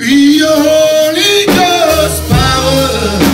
Your Holy Ghost power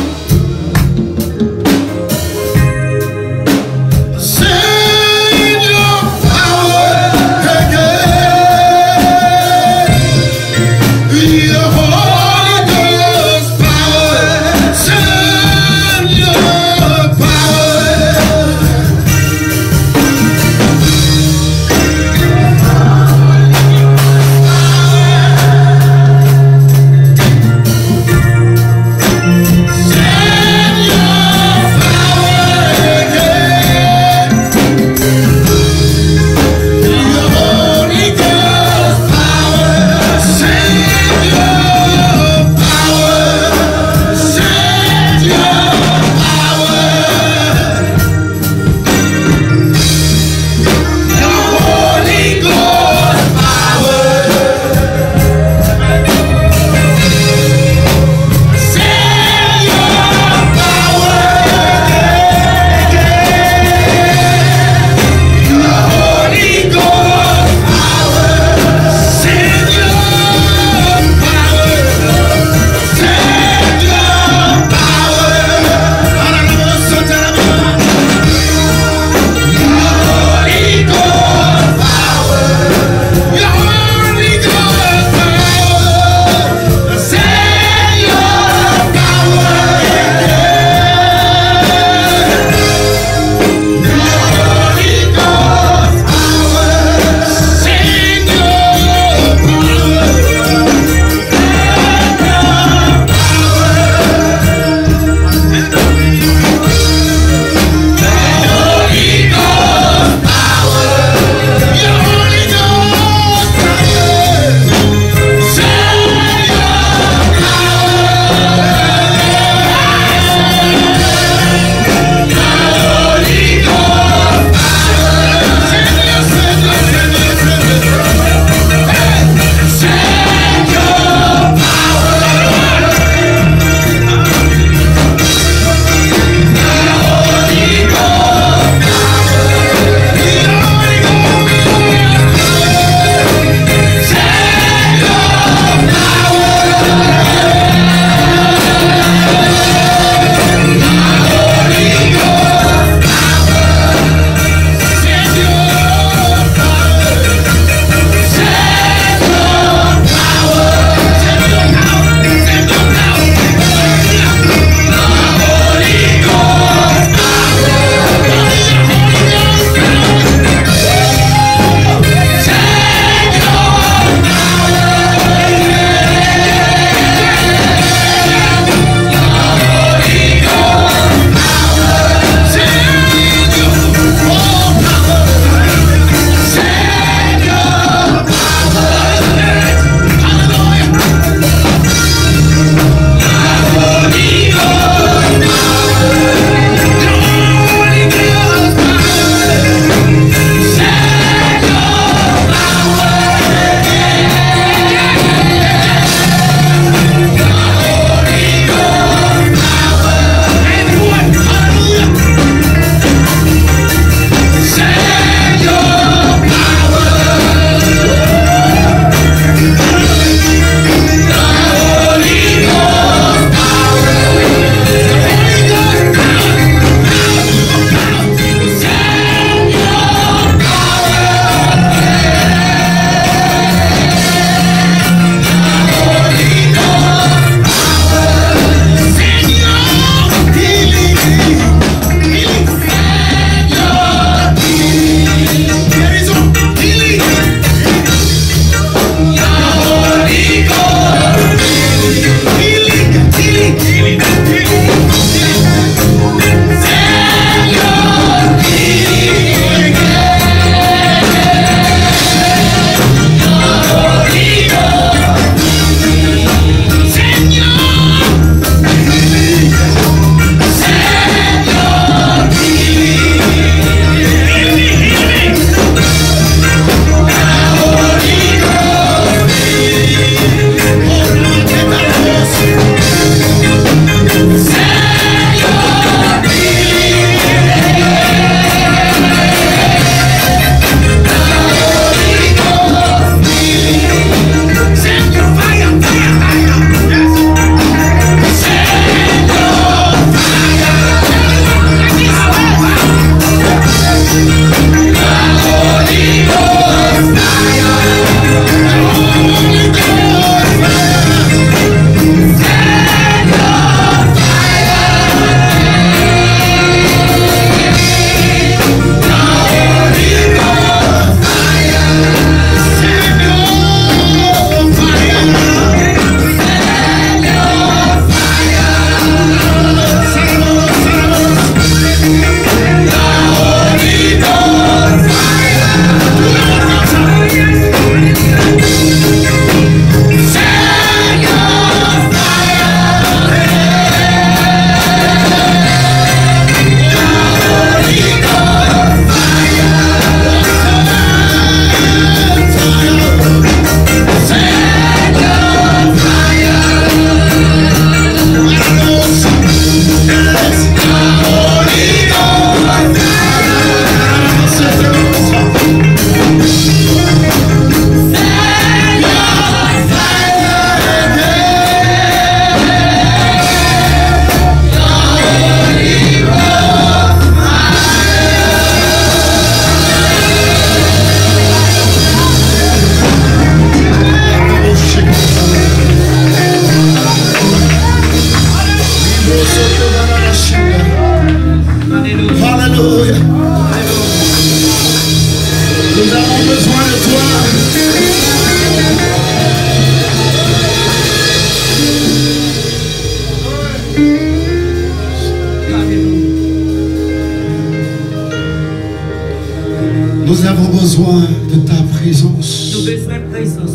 Nous avons besoin de ta présence. Nous avons besoin de présence.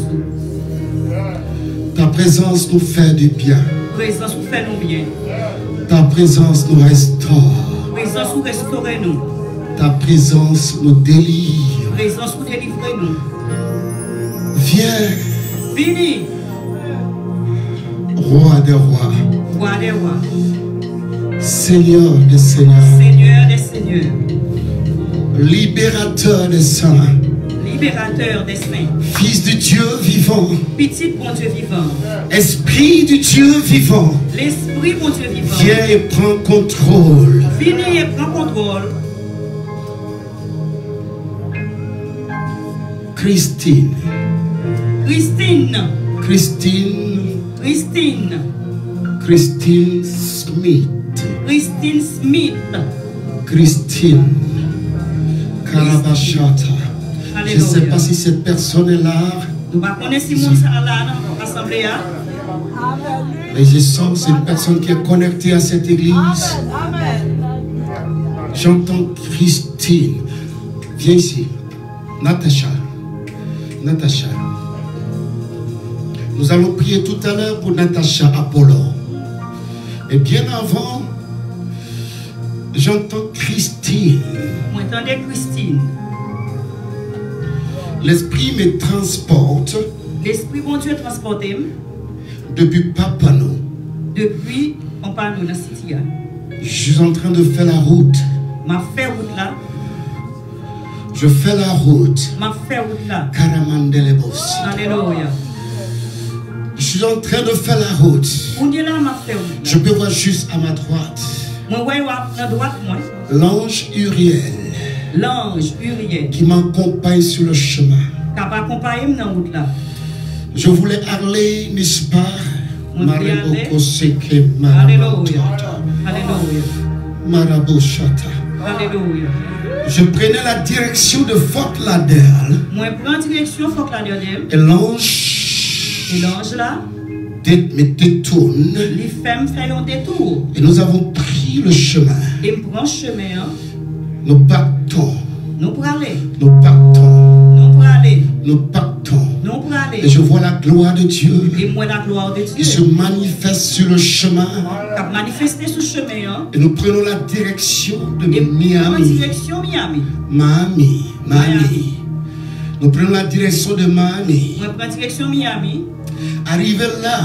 Ta présence nous fait du bien. Présence nous fait nous bien. Ta présence nous restaure. Présence nous restaure nous. Ta présence nous délivre. Présence nous délivre nous. Viens. Vini. Roi des rois. Roi des rois. Seigneur des seigneurs. Seigneur des seigneurs. Libérateur des saints. Libérateur des saints. Fils du Dieu vivant. Petit bon Dieu vivant. Esprit du Dieu vivant. L'esprit bon Dieu vivant. Viens et prends contrôle. Venez et prends contrôle. Christine. Christine. Christine. Christine. Christine Smith. Christine Smith. Christine Karabashata. Je ne sais pas si cette personne est là. Nous ne connaissons pas si mon là dans l'assemblée. Mais je sens que c'est une personne qui est connectée à cette église. J'entends Christine. Viens ici. Natacha. Natacha. Nous allons prier tout à l'heure pour Natacha Apollo. Et bien avant, j'entends Christine. Moi, entendez Christine. L'esprit me transporte. L'esprit bon Dieu transporte depuis Papano. Depuis Papano dans City. Je suis en train de faire la route. Ma fait route là. Je fais la route. Ma fait route là. Karamandelebos. Alléluia. Je suis en train de faire la route. Je peux voir juste à ma droite. L'ange Uriel. L'ange Uriel. Qui m'accompagne sur le chemin. Je voulais aller, n'est-ce pas? Alléluia. Maraboshata. Alléluia. Je prenais la direction de Fort Lauderdale. Et l'ange là me détourne. Les femmes font un détour. Et nous avons pris le chemin. Et nous prenons chemin. Nous partons. Nous pour aller. Nous partons. Nous pour aller. Nous partons. Nous pour aller. Et je vois la gloire de Dieu. Et moi la gloire de Dieu. Qui se manifeste sur le chemin. Qui manifeste sur le chemin. Et nous prenons la direction de Miami. Direction Miami. Miami. Nous prenons la direction de Miami. Moi prends direction Miami. Arrivé là,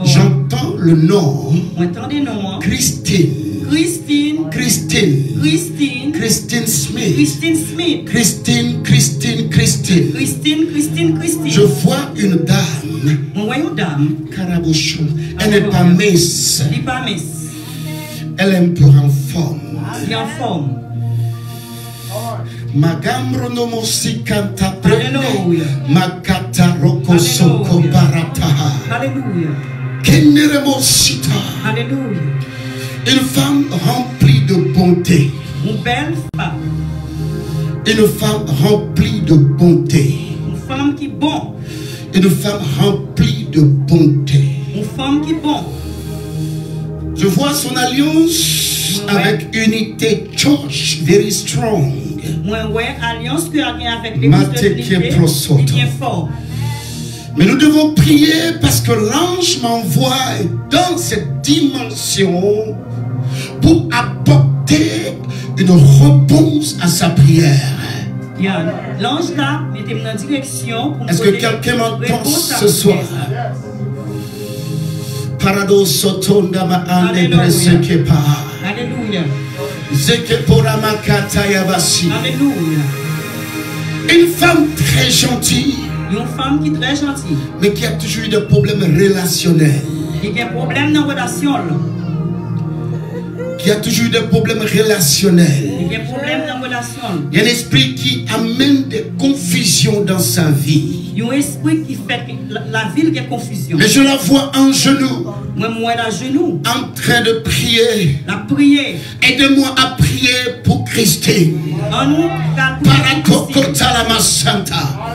j'entends le nom. Christine. Christine. Christine. Christine. Christine Smith. Christine Smith. Christine, Christine, Christine. Christine, Christine, Christine. Je vois une dame. On voit une dame. Carabouchon. Elle n'est pas mince. Elle n'est pas mince. Elle est un peu en forme. Elle est en forme. Magambro no mosikanta. Alléluia. Makata roko soko barataha. Alléluia. Kenere mosita. Alléluia. Une femme remplie de bonté. Une belle femme. Une femme remplie de bonté. Une femme qui est bonne. Une femme remplie de bonté. Une femme qui est bonne. Je vois son alliance avec Unité Church, very strong. Alliance que avec l'Église bien fort. Mais nous devons prier parce que l'ange m'envoie dans cette dimension pour apporter une réponse à sa prière. L'ange là, mettez-moi dans direction. Est-ce que quelqu'un m'entend ce soir? Paradosotonda ma ande presekepa. Alléluia. Zekepora makata yabasi. Alléluia. Une femme très gentille. Une femme qui est très gentille. Mais qui a toujours eu des problèmes relationnels. Il y a des problèmes dans la relation. Qui a toujours eu des problèmes relationnels. Il y a des problèmes dans la relation. Il y a un esprit qui amène des confusions dans sa vie. Il y a un esprit qui fait la vie qui a confusion. Mais je la vois en genoux. Moi, la genou. En train de prier. La prier. Aide-moi à prier pour Christine.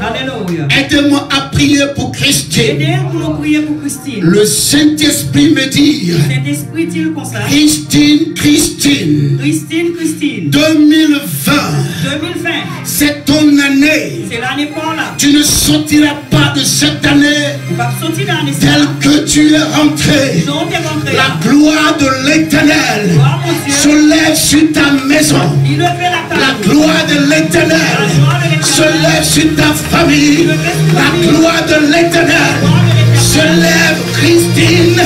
Alléluia. Aide-moi à prier pour Christine. Aidez-moi à prier pour Christine. Le Saint-Esprit me dit. Le Saint-Esprit dit comme ça. Christine, Christine. Christine, Christine. 2020. 2020. C'est ton année. C'est l'année pour là. Tu ne sortiras pas de cette année telle que tu es rentré. La gloire de l'Éternel se lève sur ta maison. La gloire de l'Éternel se lève sur ta famille. La gloire de l'Éternel se lève, Christine.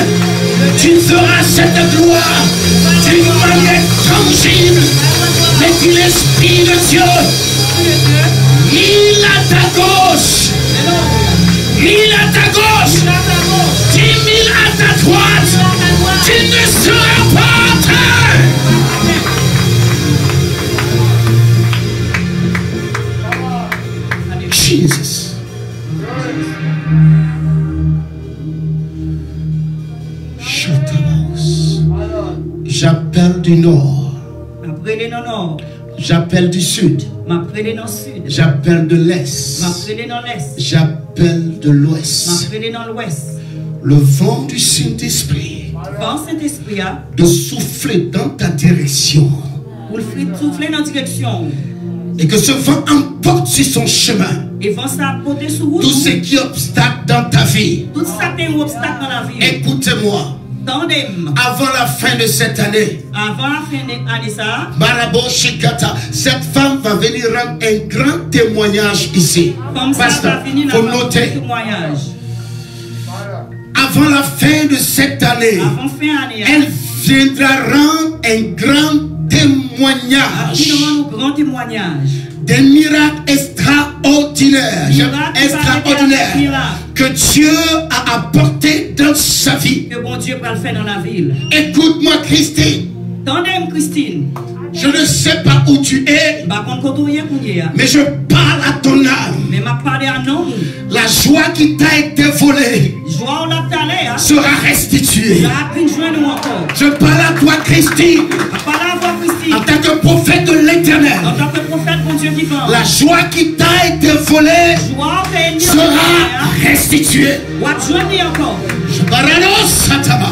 Tu feras cette gloire d'une manière tangible. Mais que l'Esprit de Dieu, il à ta gauche, il à ta gauche, 10 000 à ta droite, tu ne seras pas atteint. Jesus. J'appelle du nord. J'appelle du sud. J'appelle de l'est. J'appelle de l'ouest. Le vent du Saint-Esprit de souffler dans ta direction. Et que ce vent emporte sur son chemin tout ce qui est obstacle dans ta vie. Écoutez-moi. Avant la fin de cette année, Marabo Shikata, cette femme va venir rendre un grand témoignage ici. Pasteur, il faut noter. Avant la fin de cette année, elle viendra rendre un grand témoignage. Des miracles extraordinaires, que Dieu a apporté dans sa vie. Que bon Dieu va le faire dans la ville. Écoute-moi, Christine. Tandem, Christine. Je ne sais pas où tu es, mais je parle à ton âme. La joie qui t'a été volée sera restituée. Je parle à toi, Christine, en tant que prophète de l'Éternel. La joie qui t'a été volée sera restituée. Je parle à Satama.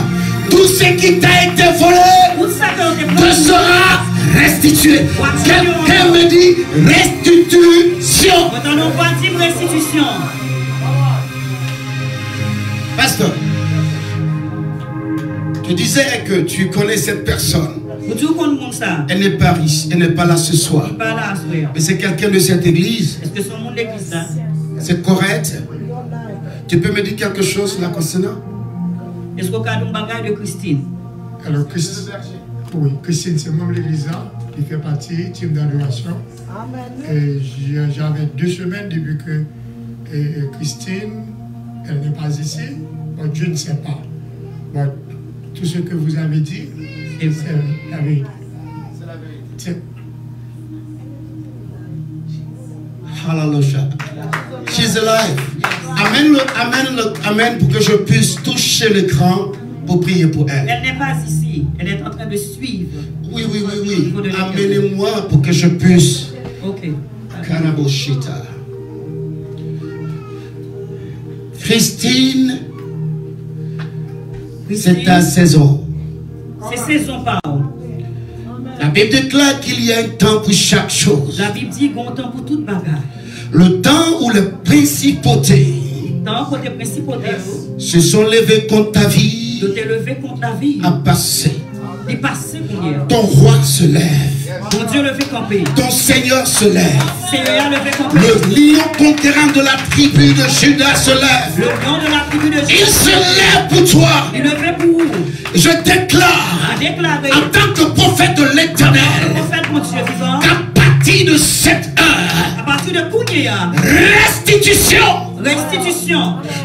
Tout ce qui t'a été volé te sera restitué. Quelqu'un me dit restitution. Pasteur, tu disais que tu connais cette personne. Elle n'est pas riche, elle n'est pas là ce soir. Mais c'est quelqu'un de cette église. C'est correct. Tu peux me dire quelque chose là concernant? Est-ce qu'on a un bagage de Christine? Alors, oui, Christine, c'est même l'église là, qui fait partie du team d'adoration. Et j'avais 2 semaines depuis que Christine, elle n'est pas ici. Bon, Dieu ne sait pas. Bon, tout ce que vous avez dit, c'est la vérité. Hallelujah. She's alive. Amen pour que je puisse toucher l'écran pour prier pour elle. Elle n'est pas ici. Elle est en train de suivre. Oui. Amenez-moi pour que je puisse. Ok. Kanaboshita. Christine, c'est ta saison. C'est saison par où? La Bible déclare qu'il y a un temps pour chaque chose. La Bible dit qu'il y a un temps pour toute bagarre. Le temps où les principautés se sont levés contre ta vie a passé. Ton roi se lève. Ton Seigneur se lève. Le lion conquérant de la tribu de Juda se lève. Il se lève pour toi. Je déclare en tant que prophète de l'Éternel qu'à partir de cette heure, restitution.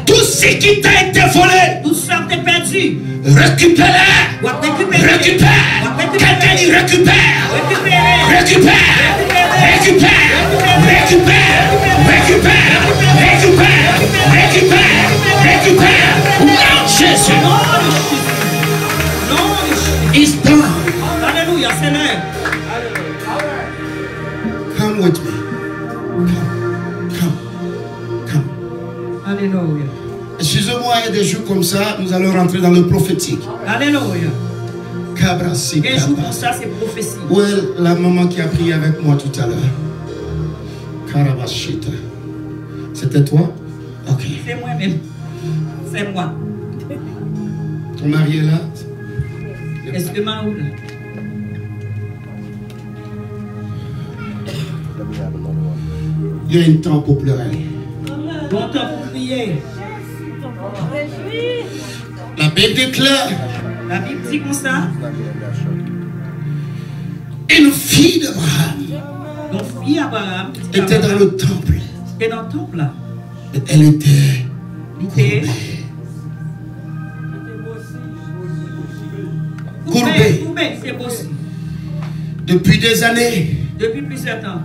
Tout ce qui t'a été volé, tout ça t'est perdu. Récupère. Quelqu'un dit récupère. Non, Jésus. It's done. Alléluia, Seigneur. Come with me. Come. Alléluia. Excusez-moi, il y a des jours comme ça, nous allons rentrer dans le prophétique. Alléluia. Cabrasi. Des jours comme ça, c'est prophétique. Où est la maman qui a prié avec moi tout à l'heure? Karabashita. C'était toi? Ok. C'est moi-même. C'est moi. Ton mari est là? Est-ce que ma roule? Il y a un temps pour pleurer. Bon temps pour prier. La Bible déclare. La Bible dit comme ça. Une fille d'Abraham Donc, fille Abraham était dans le temple. Et dans le temple là. Elle était courbée. Courbée, c'est possible. Depuis des années. Depuis plusieurs temps.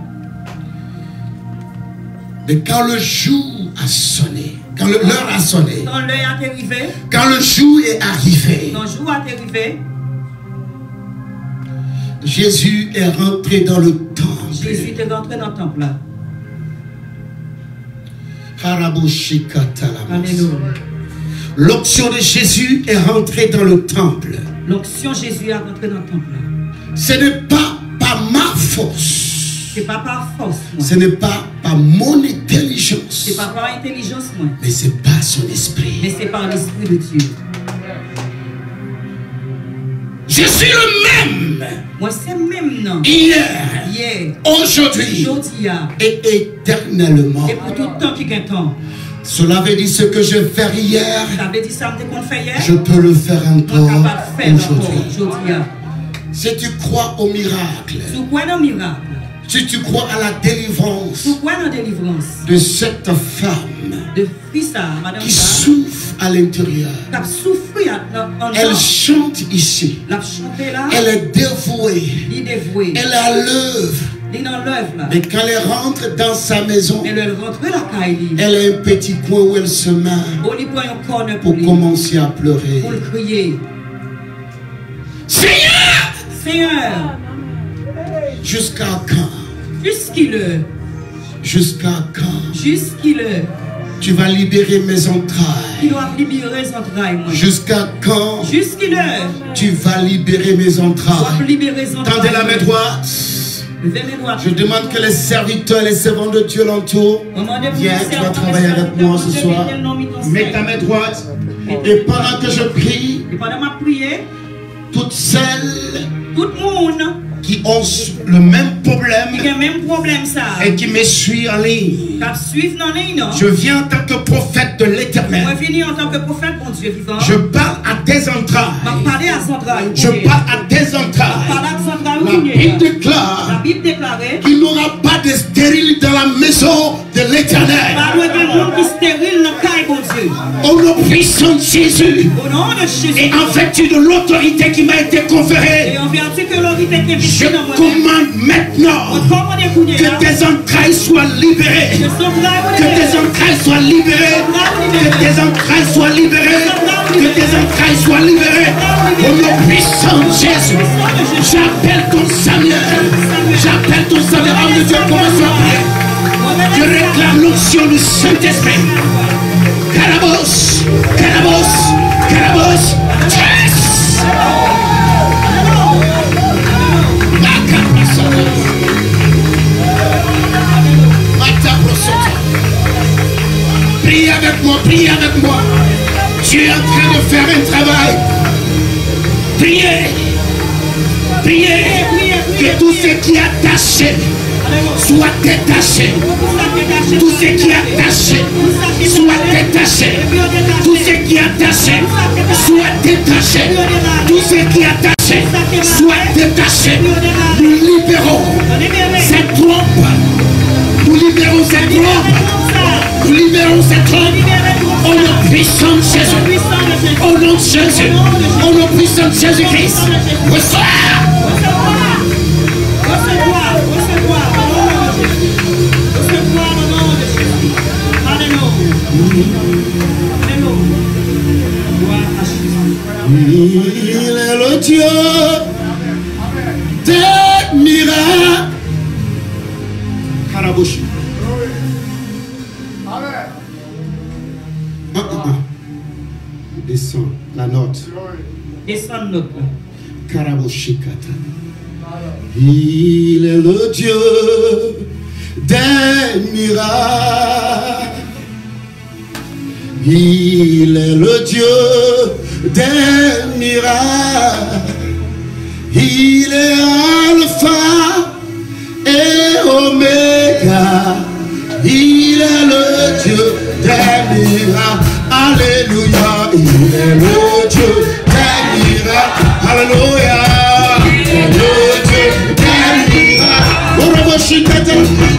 Mais quand le jour a sonné, quand l'heure a sonné, Quand l'heure est arrivée, quand le jour est arrivé, quand le jour est arrivé, Jésus est rentré dans le temple. Jésus est rentré dans le temple là. Alléluia. L'onction de Jésus est rentrée dans le temple. L'onction Jésus est rentré dans le temple là. Ce n'est pas par ma force. C'est pas par force. Moi. Ce n'est pas par mon intelligence. C'est pas par intelligence moi. Mais c'est par son esprit. Mais c'est par l'esprit de Dieu. Je suis le même. Moi c'est même non. Hier. Aujourd'hui. Et éternellement. Et pour tout le temps qui gagne temps. Cela veut dire ce que je fais hier. Ça veut dire ça qu'on fait hier. Je peux le faire encore aujourd'hui. Si tu crois au miracle. Tu crois au miracle. Si tu crois à la délivrance de cette femme qui souffre à l'intérieur, elle chante ici, elle est dévouée, elle a l'œuvre. Mais quand elle rentre dans sa maison, elle a un petit coin où elle se met pour commencer à pleurer. Seigneur, jusqu'à quand? Jusqu'à quand? Tu vas libérer mes entrailles. Jusqu'à quand? Tu vas libérer mes entrailles. Tendez la main droite. Je demande que les serviteurs, les servants de Dieu l'entourent. Viens, tu vas travailler avec moi ce soir. Mets ta main droite. Et pendant que je prie, toutes celles qui ont le même problème et qui me suivent en ligne. Je viens en tant que prophète de l'Éternel. Je parle à tes entrailles. Je parle à tes entrailles. La Bible déclare qu'il n'y aura pas de stérile dans la maison de l'Éternel. Au nom puissant de Jésus. Et en vertu de l'autorité qui m'a été conférée, je commande maintenant que tes entrailles soient libérées. Que tes entrailles soient libérées. Que tes entrailles soient libérées. Que tes entrailles soient libérées. Au nom puissant de Jésus. J'appelle ton Samuel. J'appelle ton Samuel. Homme de Dieu, commence à prier. Je réclame l'onction du Saint-Esprit. Carabos, Carabos, Carabos. Yes! Priez avec moi, priez avec moi. Tu es en train de faire un travail. Priez. Priez. Que tout ce qui est attaché soit détaché. Tout ce qui est attaché soit détaché. Tout ce qui est attaché soit détaché. Tout ce qui est attaché soit détaché. Nous libérons cette trompe. Nous libérons cette trompe. Nous libérons cette trompe. Au nom puissant de Jésus. Au nom de Jésus. Au nom puissant de Jésus-Christ. Reçois. Il est le Dieu des miracles. Karabouchi. Descends la note. Descends note. Karabouchi kata. Il est le Dieu des miracles. Il est le Dieu des miracles. Il est Alpha et Oméga. Il est le Dieu des miracles. Alléluia. Il est le Dieu des miracles. Alléluia. Il est le Dieu des miracles. Alléluia.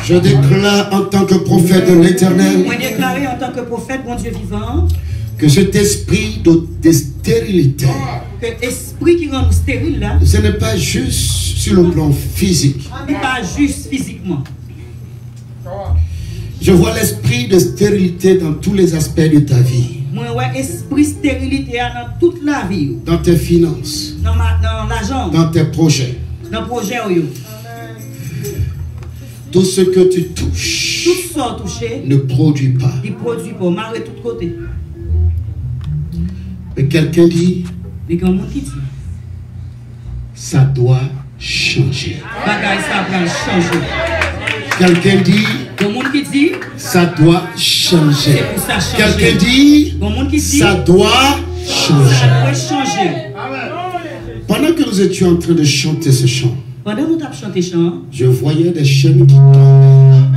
Je déclare en tant que prophète de l'Éternel que cet esprit de stérilité, ce n'est pas juste sur le plan physique. Pas juste physiquement. Je vois l'esprit de stérilité dans tous les aspects de ta vie. Esprit stérilité dans toute la vie. Dans tes finances. Dans l'argent. Dans tes projets. Dans le projet. Tout ce que tu touches ne produit pas. Il produit pas, marre de tous côtés. Mais quelqu'un dit, ça doit changer. Bagay ça va changer. Quelqu'un dit, Bon monde qui dit, ça doit changer. c'est pour ça changer. Quelqu'un dit, Bon monde qui dit, ça doit changer. ça doit changer. Pendant que nous étions en train de chanter ce chant, Pendant que nous avons chanté chant, je voyais des chaînes qui tombaient.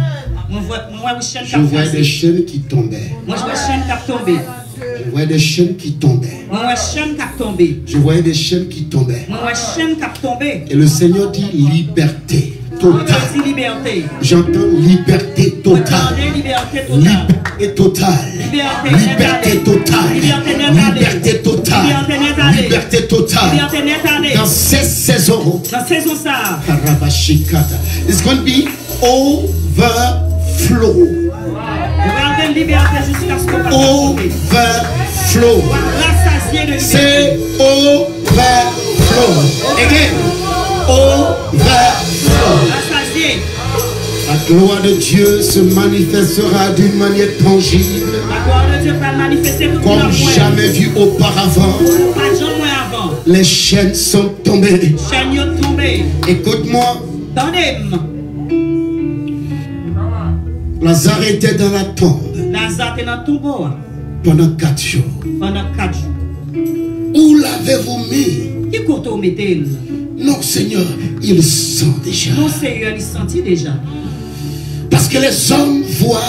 moi vois chaîne Je voyais des chaînes qui tombaient. Moi je vois chaîne qui a tombé. Je voyais des chaînes qui tombaient. Moi vois chaîne qui a tombé. Je voyais des chaînes qui tombaient. Moi vois chaîne qui a tombé. Et le Seigneur dit liberté Moi totale. dis liberté. J'entends liberté totale. Entendez liberté totale. Liberté totale. Liberté totale. Liberté totale. Liberté totale. Liberté nette allée. Dans cette saison, Dans saison ça. it's going to be overflow. Vous gardez liberté jusqu'à ce qu'on va tomber. Overflow. Rassasié de liberté. C'est overflow. Again. Overflow. Rassasié. La gloire de Dieu se manifestera d'une manière tangible, La gloire de Dieu va manifester tout comme le jamais vu auparavant. Pas de gens moins avant. Les chaînes sont tombées. Chaîne yo tombé. Écoute-moi, Tandem. Lazare était dans la tombe Lazare est dans le tombeau pendant 4 jours. pendant 4 jours. Où l'avez-vous mis? Qui koto mettez-le? Non, Seigneur, il sent déjà. Non, Seigneur, il sentit déjà. Parce que les hommes voient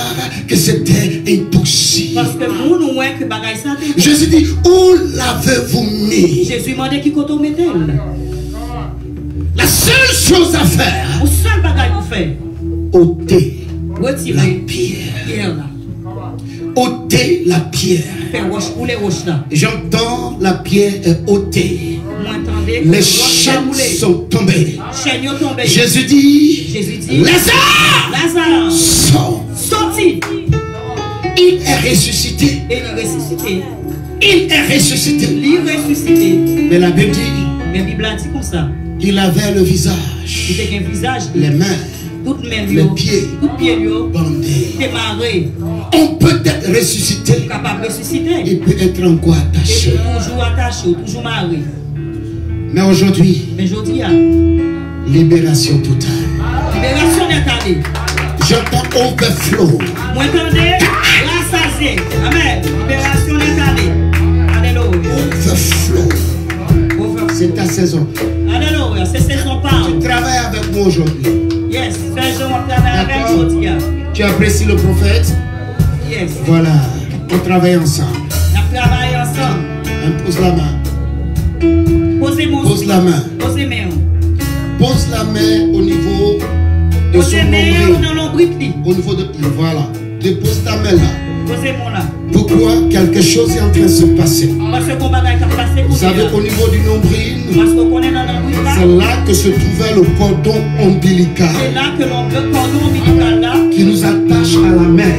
que c'était impossible. Parce que nous, nous voyons que bagay ça te- Jésus dit, où l'avez-vous mis? Jésus m'a dit qui koto mettez-le. La seule chose à faire, Au seul bagay pour faire, ôter la retirer pierre. pierre là. Ôter la pierre. Faire roche pour les roches là. J'entends la pierre est ôtée. Moi, entendez, Les chaînes sont tombées. chaînes yo tombé. Jésus dit, Jésus dit, Lazare, Lazare, sort. sorti. Il est ressuscité. Et il ressuscité. Il est ressuscité. Il ressuscité. Mais la Bible dit, Mais la Bible a dit comme ça. il avait le Il visage, était un visage, les mains toutes mains, les pieds toutes pieds, bandés. démarré, On peut être ressuscité. capable de ressusciter. Il peut être encore Et attaché. toujours attaché, toujours marié. Mais aujourd'hui, Mais je dis, libération totale. libération n'est allée. J'entends overflow. Moi, entendez, rassasié. Amen. Libération n'est allée. Alléluia. Overflow. C'est ta saison. Alléluia. C'est saison Tu parle. travailles avec moi aujourd'hui. Yes. C'est jour on travaille avec aujourd'hui. Tu apprécies le prophète. Yes. Voilà. On travaille ensemble. On travaille ensemble. Pose la main. Pose la main. Posez main. Pose la main au niveau de son Posez main nombril. dans l'ombrique. Au niveau de... Voilà. Dépose ta main là. Posez mon là. Pourquoi quelque chose est en train de se passer? Parce que combat qui a passé Vous savez, au niveau du nombril, parce qu'on connaît dans l'ombrique là. c'est là que se trouvait le cordon ombilical C'est là que le cordon ombilical là, qui nous attache à la main.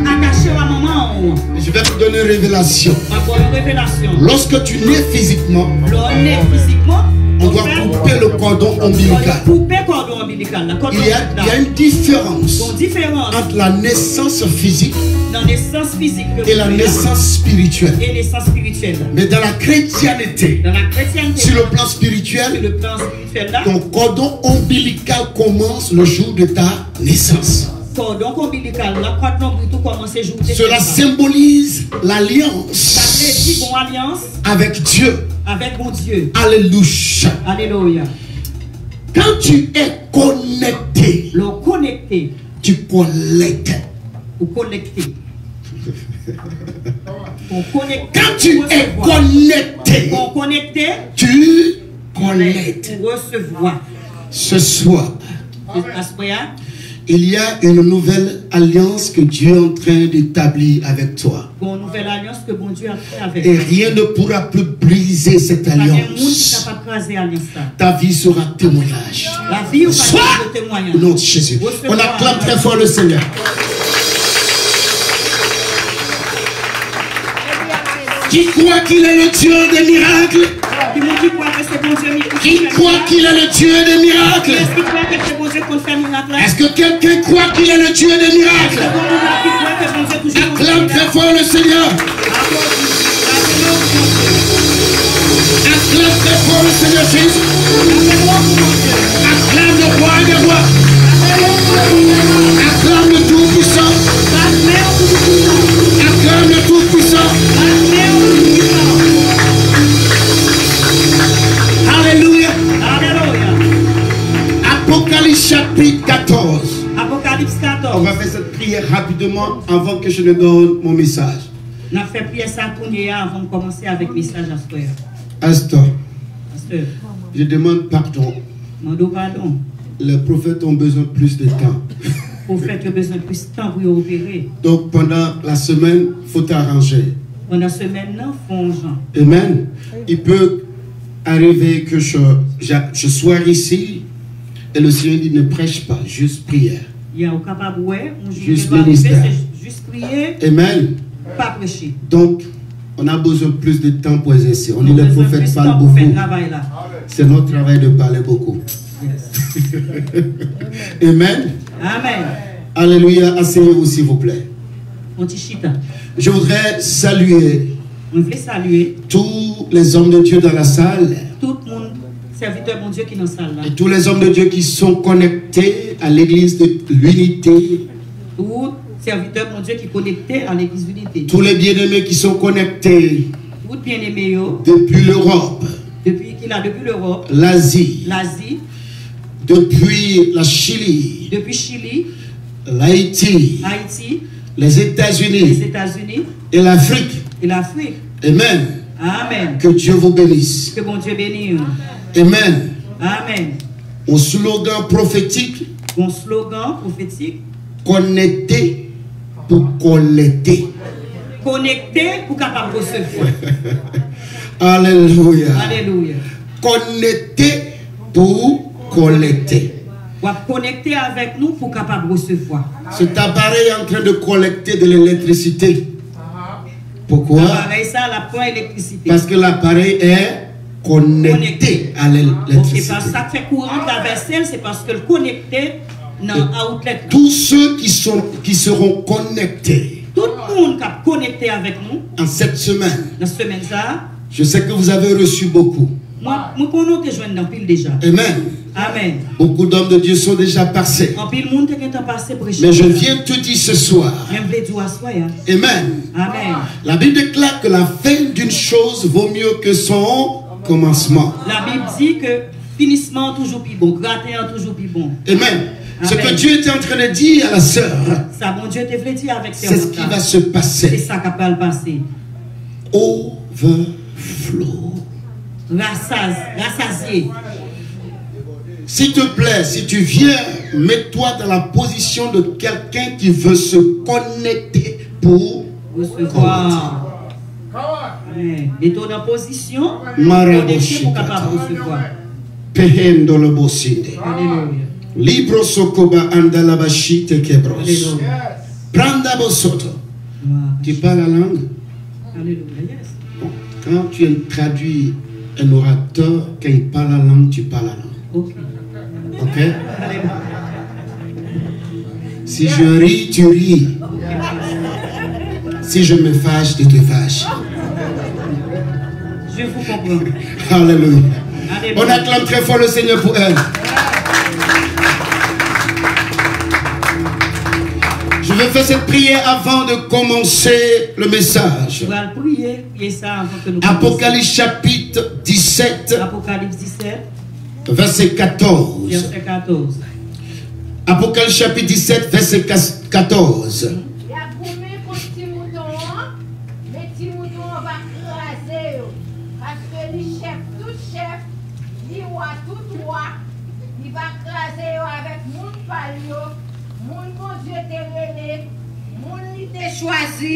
attaché à maman, Je vais te donner une révélation. ma bonne révélation. Lorsque tu nais physiquement, L'on est physiquement, on doit couper le cordon ombilical. couper le cordon ombilical. La cordon Il y a une différence une différence entre la naissance physique dans la naissance physique et la naissance spirituelle. et naissance spirituelle. Mais dans la chrétienté, Dans la chrétienté, sur le plan sur spirituel, le plan spirituel là, ton cordon ombilical commence le jour de ta naissance. cordon ombilical là, cordon ombilical tout commence le jour de Cela naissance. symbolise Ça l'alliance dit bon alliance avec Dieu. avec mon Dieu. Alléluia. Alléluia. Quand tu es connecté, Le connecté tu collectes. ou connecté. On connecte. Quand tu es connecté, On connecté tu collectes. pour recevoir. Ce soir, Aspoya, il y a une nouvelle alliance que Dieu est en train d'établir avec toi. une nouvelle alliance que bon Dieu a fait avec Et rien ne pourra plus briser cette Il y a des gens qui alliance. sont capables de craser l'alliance là. Ta vie sera témoignage. La vie ou Soit pas de témoignage. au nom de Jésus. On acclame très fort le Seigneur. Qui croit qu'il est le Dieu des miracles? Qui me dit quoi que c'est bon Dieu Qui croit qu'il est le Dieu des miracles? Est-ce qu'il croit que c'est bon Dieu pour faire miracle là? Est-ce que quelqu'un croit qu'il est le Dieu des C'est miracles? bon Dieu qui croit que bon Dieu toujours Acclame très fort le Seigneur. Applaudis. Acclame très fort le Seigneur Jésus. Acclame le roi des rois. Acclame le Tout-Puissant. Acclame le Tout-Puissant. Alléluia. Alléluia. Apocalypse chapitre 14. Apocalypse 14. On va faire cette prière rapidement avant que je ne donne mon message. On a fait prier ça pour nous avant de commencer avec le message à ce Instant. Pasteur, Je demande pardon. mando pardon. Les prophètes ont besoin de plus de temps. Pour faire que besoin de plus de temps pour opérer. Donc pendant la semaine, il faut arranger. Pendant la semaine, nous faisons Jean. Amen. Il peut arriver que je sois ici et le Seigneur dit ne prêche pas, juste prière. Il y a au capable, ouais, on Juste va arriver, ministère. c'est juste prier, Amen. pas prêcher. Donc, on a besoin de plus de temps pour exercer. On dit On a les besoin de prophètes plus de parlent temps pour faire le beaucoup. travail là. C'est notre travail de parler beaucoup. Yes. Amen. Amen. Alléluia. Asseyez-vous s'il vous plaît. On t'y chita. Je voudrais saluer On veut saluer tous les hommes de Dieu dans la salle tout le monde, serviteur mon Dieu qui est dans la salle là. et tous les hommes de Dieu qui sont connectés à l'église de l'unité. Tout serviteur mon Dieu qui est connecté à l'église unité. Tous les bien-aimés qui sont connectés Tout bien-aimé yo, depuis l'Europe, depuis l'Europe, l'Asie, l'Asie, depuis la Chili, depuis Chili, l'Haïti, Haïti, les les États-Unis États-Unis et l'Afrique. et l'Afrique. Amen. Amen. Que Dieu vous bénisse. Que bon Dieu bénisse. Amen. Amen. Au slogan prophétique, Mon slogan prophétique, connecté pour collecter. connecté pour capable de recevoir. Alléluia. Alléluia. Connecté pour collecter. Ou à connecter avec nous pour capable de recevoir. Cet appareil est en train de collecter de l'électricité. Pourquoi? Pareil ça, la point électricité. Parce que l'appareil est connecté à Et l'électricité. parce que ça fait courant traverser, c'est parce que le connecté dans outlet. Tous ceux qui seront connectés Tout le monde qui a connecté avec nous en cette semaine, dans cette semaine ça, je sais que vous avez reçu beaucoup. moi connais que je viens d'en pile déjà. Amen. Amen. Beaucoup d'hommes de Dieu sont déjà passés. En pile monde qui est passé pour Mais je viens te dire ce soir. J'aime les dire à soi. Amen. Amen. La Bible déclare que la fin d'une chose vaut mieux que son commencement. La Bible dit que finissement toujours plus bon, gratin toujours plus bon. Amen. Ce Amen. que Dieu était en train de dire à la sœur, Ça, bon Dieu te voulait dire avec c'est ce qui va se C'est passer. ça qui va le passer. Overflow. Rassasié. S'il te plaît, si tu viens, mets-toi dans la position de quelqu'un qui veut se connecter pour Recevoir. Amen. Mets-toi dans position. Maraboshi Connecté pour capable de recevoir. Pehendo le bosinde. Alléluia. Libro sokoba andalabashite kebros. Alléluia. Pranda bosoto. Tu parles la langue? Alléluia. Yes. Bon, quand tu traduis un orateur, quand il parle la langue, tu parles la langue. Ok. Ok? Alléluia. Si je ris, tu ris. Si je me fâche, tu te fâches. Je vous comprends. Alléluia. Alléluia. On acclame très fort le Seigneur pour elle. Je vais faire cette prière avant de commencer le message. Je vais prier ça avant que nous Apocalypse chapitre 17, Apocalypse 17, verset 14. verset 14. Apocalypse chapitre 17, verset 14. Il y a gourmé pour petit mouton, mais petit mouton va craser. Parce que les chefs, tout chef, les rois, tout roi, il va craser avec mon palio, mon bon Dieu te rené, mon il te choisi,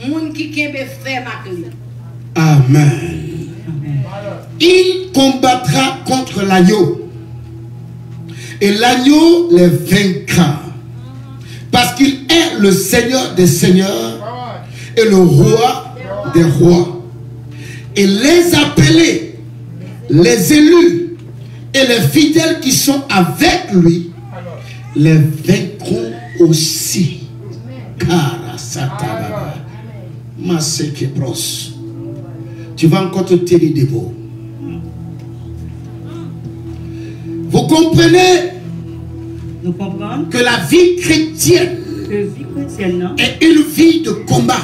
mon qui kembe fait ma clé. Amen. Il combattra contre l'agneau. Et l'agneau les vaincra. Parce qu'il est le Seigneur des seigneurs et le roi des rois. Et les appelés, les élus et les fidèles qui sont avec lui, les vaincront aussi. Tu vas encore te tenir debout. comprenez Nous comprenons que la vie chrétienne que la vie chrétienne non, est une vie de combat.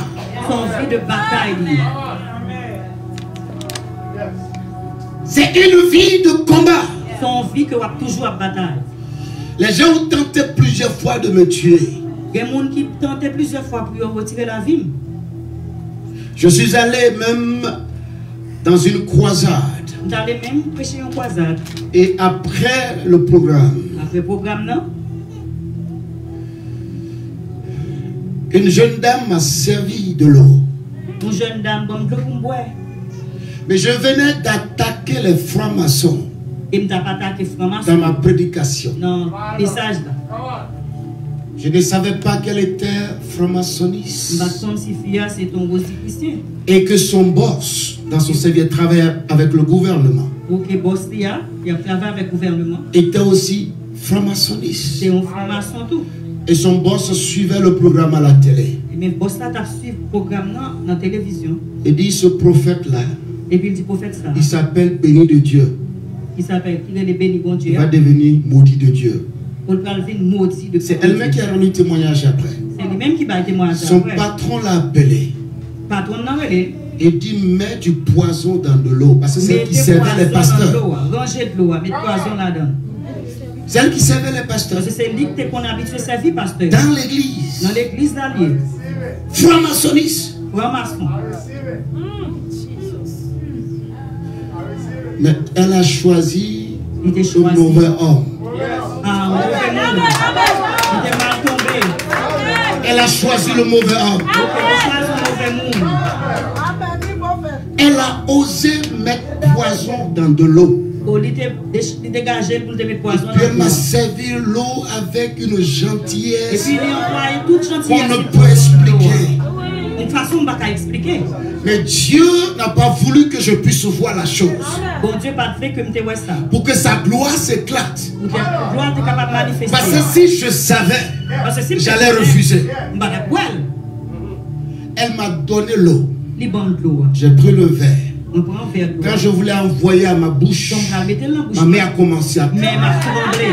son vie de bataille. C'est une vie de combat. Son vie que a toujours à bataille. Les gens ont tenté plusieurs fois de me tuer. Il y a des gens qui tentent plusieurs fois pour retirer la vie. Je suis allé même dans une croisade. Nous allons même prêcher une croisade. Et après le programme, Après le programme, non? une jeune dame m'a servi de l'eau. Une jeune dame, bon, de l'eau pour boire. Mais je venais d'attaquer les francs-maçons Et je n'ai pas attaqué franc-maçon. dans ma prédication. Non, message là. Je ne savais pas qu'elle était Je franc-maçonniste. c'est ton rosier christian. Et que son boss, dans son service, travaillait avec le gouvernement. Ou que boss il a travaillé avec le gouvernement. Était aussi franc-maçonniste. C'est un franc-maçon tout. Et son boss suivait le programme à la télé. Et même boss là, tu as suivi le programme dans la télévision. Il dit, ce prophète-là, Et puis il dit prophète ça. il s'appelle béni de Dieu. Il s'appelle, il est le béni bon Dieu. Il va devenir maudit de Dieu. Pour le parler maudit de C'est elle-même qui a rendu témoignage après. C'est lui-même qui va témoigner Son après. patron l'a appelé. Patron n'a relé. Et dit, mets du poison dans de l'eau. Parce que c'est elle qui servait les pasteurs. Ranger de l'eau, mettre poison là-dedans. C'est elle qui servait les pasteurs. Parce que c'est lui qu'on a habitué à servir, pasteur. Dans l'église. Dans l'église d'Allier. Franc-maçonniste. Franc-maçon. Mais elle a choisi Il était le choisi. mauvais homme. Ah, mauvais monde. Il était mal tombé. Elle a choisi le mauvais homme. Il était choisi le mauvais monde. Elle a osé mettre poison dans de l'eau. Il était dégagé pour te mettre poison Puis elle dans m'a l'eau. servi l'eau avec une Et gentillesse puis il a employé toute qu'on gentillesse. ne peut expliquer. Une façon, on ne va pas expliquer. Mais Dieu n'a pas voulu que je puisse voir la chose. Bon Dieu pas fait que je te vois ça. Pour que sa gloire s'éclate. Pour que la gloire est capable de manifester. Parce que si je savais, Parce que si j'allais refuser. Je ne vais pas boire. Elle m'a donné l'eau. Les bandes de l'eau. J'ai pris le verre. On prend un verre d'eau. Quand je voulais envoyer à ma bouche, Donc, on va mettre dans la bouche. ma main a commencé à Mais pleurer. ma tremblé.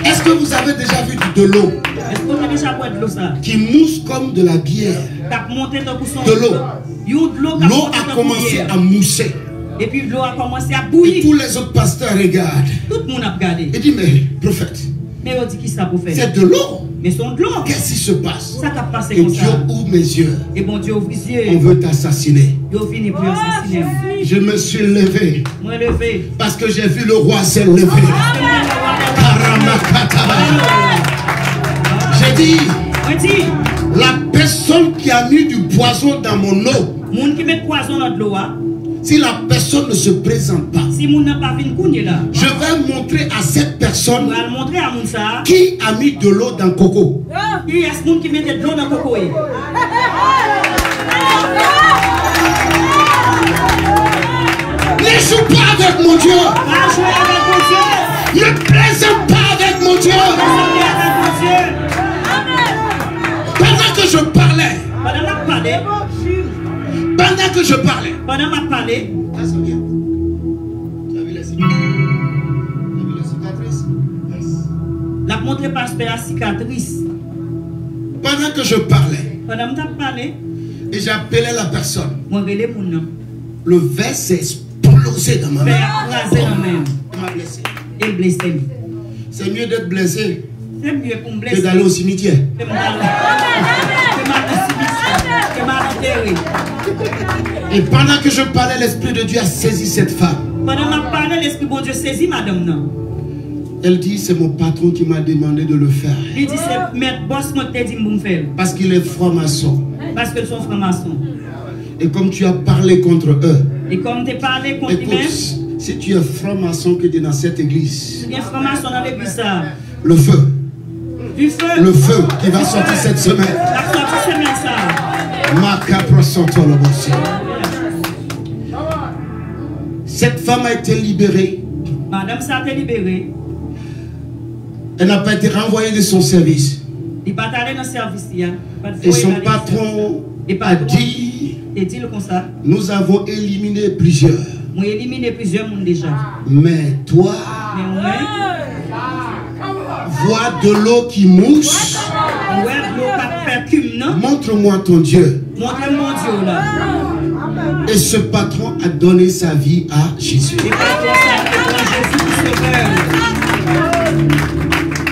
Est-ce que vous avez déjà vu de l'eau Est-ce qu'on a déjà boire de l'eau ça? qui mousse comme de la bière? T'as monté dans le son. De l'eau. De l'eau L'eau a commencé à mousser. Et puis l'eau a commencé à Et bouillir. tous les autres pasteurs regardent. Tout le monde a regardé. Il dit, mais prophète, Mais on dit qui ça pour faire? c'est de l'eau. Mais c'est de l'eau. Qu'est-ce qui se passe? Ça t'a passé Et comme Dieu ça. ouvre mes yeux. Et bon Dieu ouvre les On yeux. veut t'assassiner. Ils ont fini pour assassiner. Je me suis levé Moi levé. parce que j'ai vu le roi se lever. Karamakataba. J'ai dit, On dit, la personne qui a mis du poison dans mon eau, moun qui met poison dans de l'eau, si la personne ne se présente pas, si moun n'a pas vu une là, je vais montrer à cette on personne va le montrer à moun ça. qui a mis de l'eau dans coco. Il y a ce monde qui met de l'eau dans le coco. Ne joue pas avec mon Dieu. Va jouer avec mon Dieu. Ne plaisante pas avec mon Dieu. Jouer avec mon Dieu. Pendant que je parlais, pendant que je parlais, Pendant ma parlé, ah, c'est bien. Tu as vu les cicatrices? Tu as vu les cicatrices? Yes. la montré pasteur à cicatrice. Pendant que je parlais, Pendant que je parlé, et j'appelais la personne, moi relais mon nom. le verre s'est explosé dans ma main. Faire écraser la main. Il m'a blessé. Et blessé. C'est mieux d'être blessé C'est mieux pour me que blesser. d'aller au cimetière. Que mal enterré. Et pendant que je parlais, l'Esprit de Dieu a saisi cette femme. Pendant que je parlé, l'Esprit bon Dieu saisit madame non. Elle dit, c'est mon patron qui m'a demandé de le faire. Il dit, c'est maître boss moi qui t'a dit de me faire. Parce qu'il est franc-maçon. Parce qu'ils sont francs-maçons. Et comme tu as parlé contre eux, Et comme tu parlé contre écoute, lui-même, si tu es franc-maçon que tu es dans cette église, il y a franc-maçon dans l'église ça. le feu Du feu. qui va sortir cette semaine. La sortie semaine ça. Ma caprosanto le bossé. Cette femme a été libérée. Madame ça a été libérée. Elle n'a pas été renvoyée de son service. Il va aller dans le service. Et son patron a dit, Et dit le comme ça. nous avons éliminé plusieurs. Moi éliminé plusieurs monde déjà. Mais toi, Mais moi, vois de l'eau qui mousse. ouais, l'eau pas faire cum, non? Montre-moi ton Dieu. Montre-moi Dieu là. Et ce patron a donné sa vie à Jésus. Et pas comme ça, que prend Jésus pour sauveur.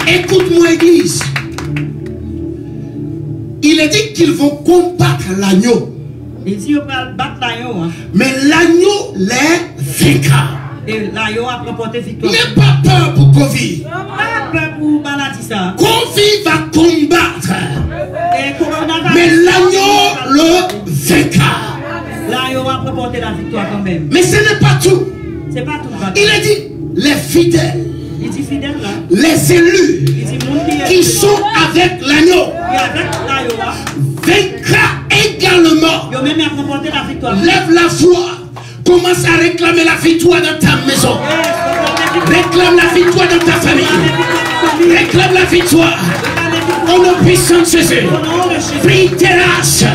Écoute-moi, Église. Il est dit qu'ils vont combattre l'agneau. Il dit on va battre l'agneau. Mais l'agneau les vaincra. Et l'agneau a remporté victoire. N'aie pas peur pour Covid. Pas peur pour maladie ça. Covid va combattre. Et coronavirus. Mais l'agneau le vaincra. L'agneau a remporté la victoire quand même. Mais ce n'est pas tout. C'est pas tout. Il a dit les fidèles, Il dit fidèle là. les élus Il dit monde qui sont avec l'agneau Et avec l'agneau là. vaincra également. Ils ont même remporté la victoire. Lève la foi. Commence à réclamer la victoire dans ta maison. Réclame la victoire dans ta famille. Réclame la victoire. Au nom puissant de Jésus. Prie, terrasse,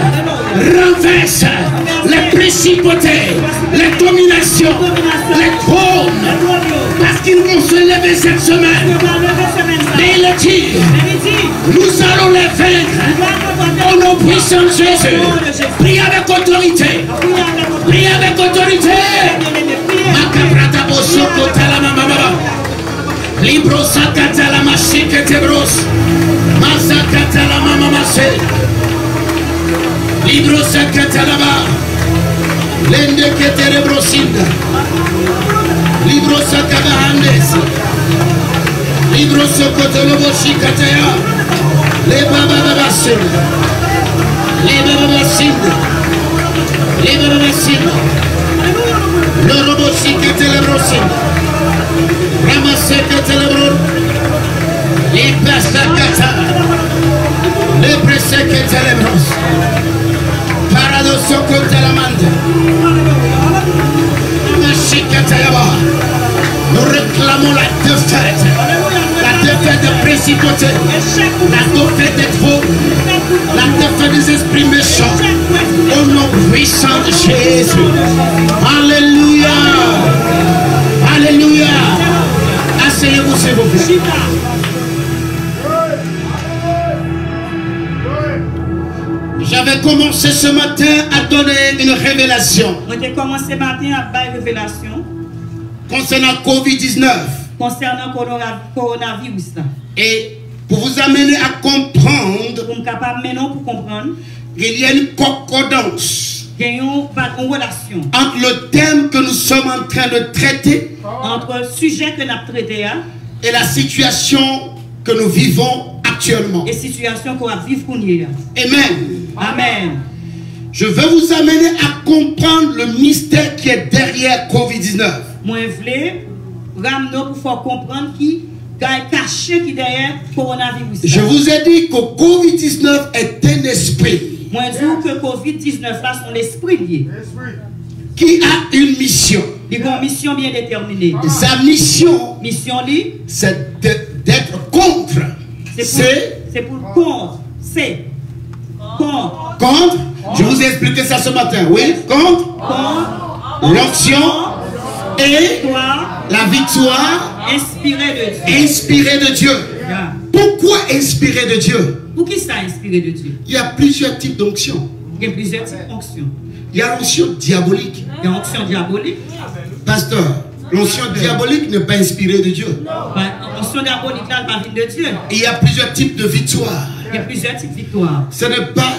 renverse les principautés, les dominations, les trônes. Parce qu'ils vont se lever cette semaine. Mais il est dit, nous allons les vaincre. Au nom puissant de Jésus. Prie avec autorité. Prie avec autorité. Makabrata bosoko talamama. Libro sakata la machike tebros. Masakata la mama mase. Libro sakata la ba. Lende ke terebrosinda. Libro sakaba handes. Libro sokoto lobo shikataya. Le baba baba sinda. Le baba sinda. Le baba sinda. Le robot shikete lebrosinda. Ramasse que telebro. Les pasakata. Les presse que telebros. Paradosso que telamande. Nous réclamons la défaite des principautés, la défaite des trônes, la défaite des esprits méchants, au nom puissant de Jésus. Alléluia, alléluia. Asseyez-vous s'il vous plaît. J'avais commencé ce matin à donner une révélation. J'ai commencé matin à faire une révélation concernant Covid-19. Concernant coronavirus. Et pour vous amener à comprendre, Pour capable maintenant pour comprendre, il y a une concordance il y a une relation entre le thème que nous sommes en train de traiter entre le sujet que nous avons traité et la situation que nous vivons actuellement. et la situation qu'on va vivre. Amen. Amen. Je veux vous amener à comprendre le mystère qui est derrière Covid-19. Moi, je voulais ramener pour faire comprendre qui est caché qui derrière le coronavirus. Je vous ai dit que Covid-19 est un esprit. Moi, je dis que Covid-19 là, son esprit lié. Qui a une mission. Il a une mission bien déterminée. Sa mission, Mission li, c'est d'être contre. c'est pour contre. C'est contre. Contre. Je vous ai expliqué ça ce matin. Oui, contre. Contre. L'onction et Victoire. la victoire Inspiré de Dieu. inspirée de Dieu. Yeah. Pourquoi inspirée de Dieu? Pour qui ça inspiré de Dieu? Il y a plusieurs types d'onction. Il y a plusieurs types d'onctions. Il y a l'onction diabolique. Il y a l'onction diabolique. Pasteur, l'onction diabolique n'est pas inspirée de Dieu. L'onction diabolique là, elle va venir de Dieu. Il y a plusieurs types de victoires. Il y a plusieurs types de victoires. Ce n'est pas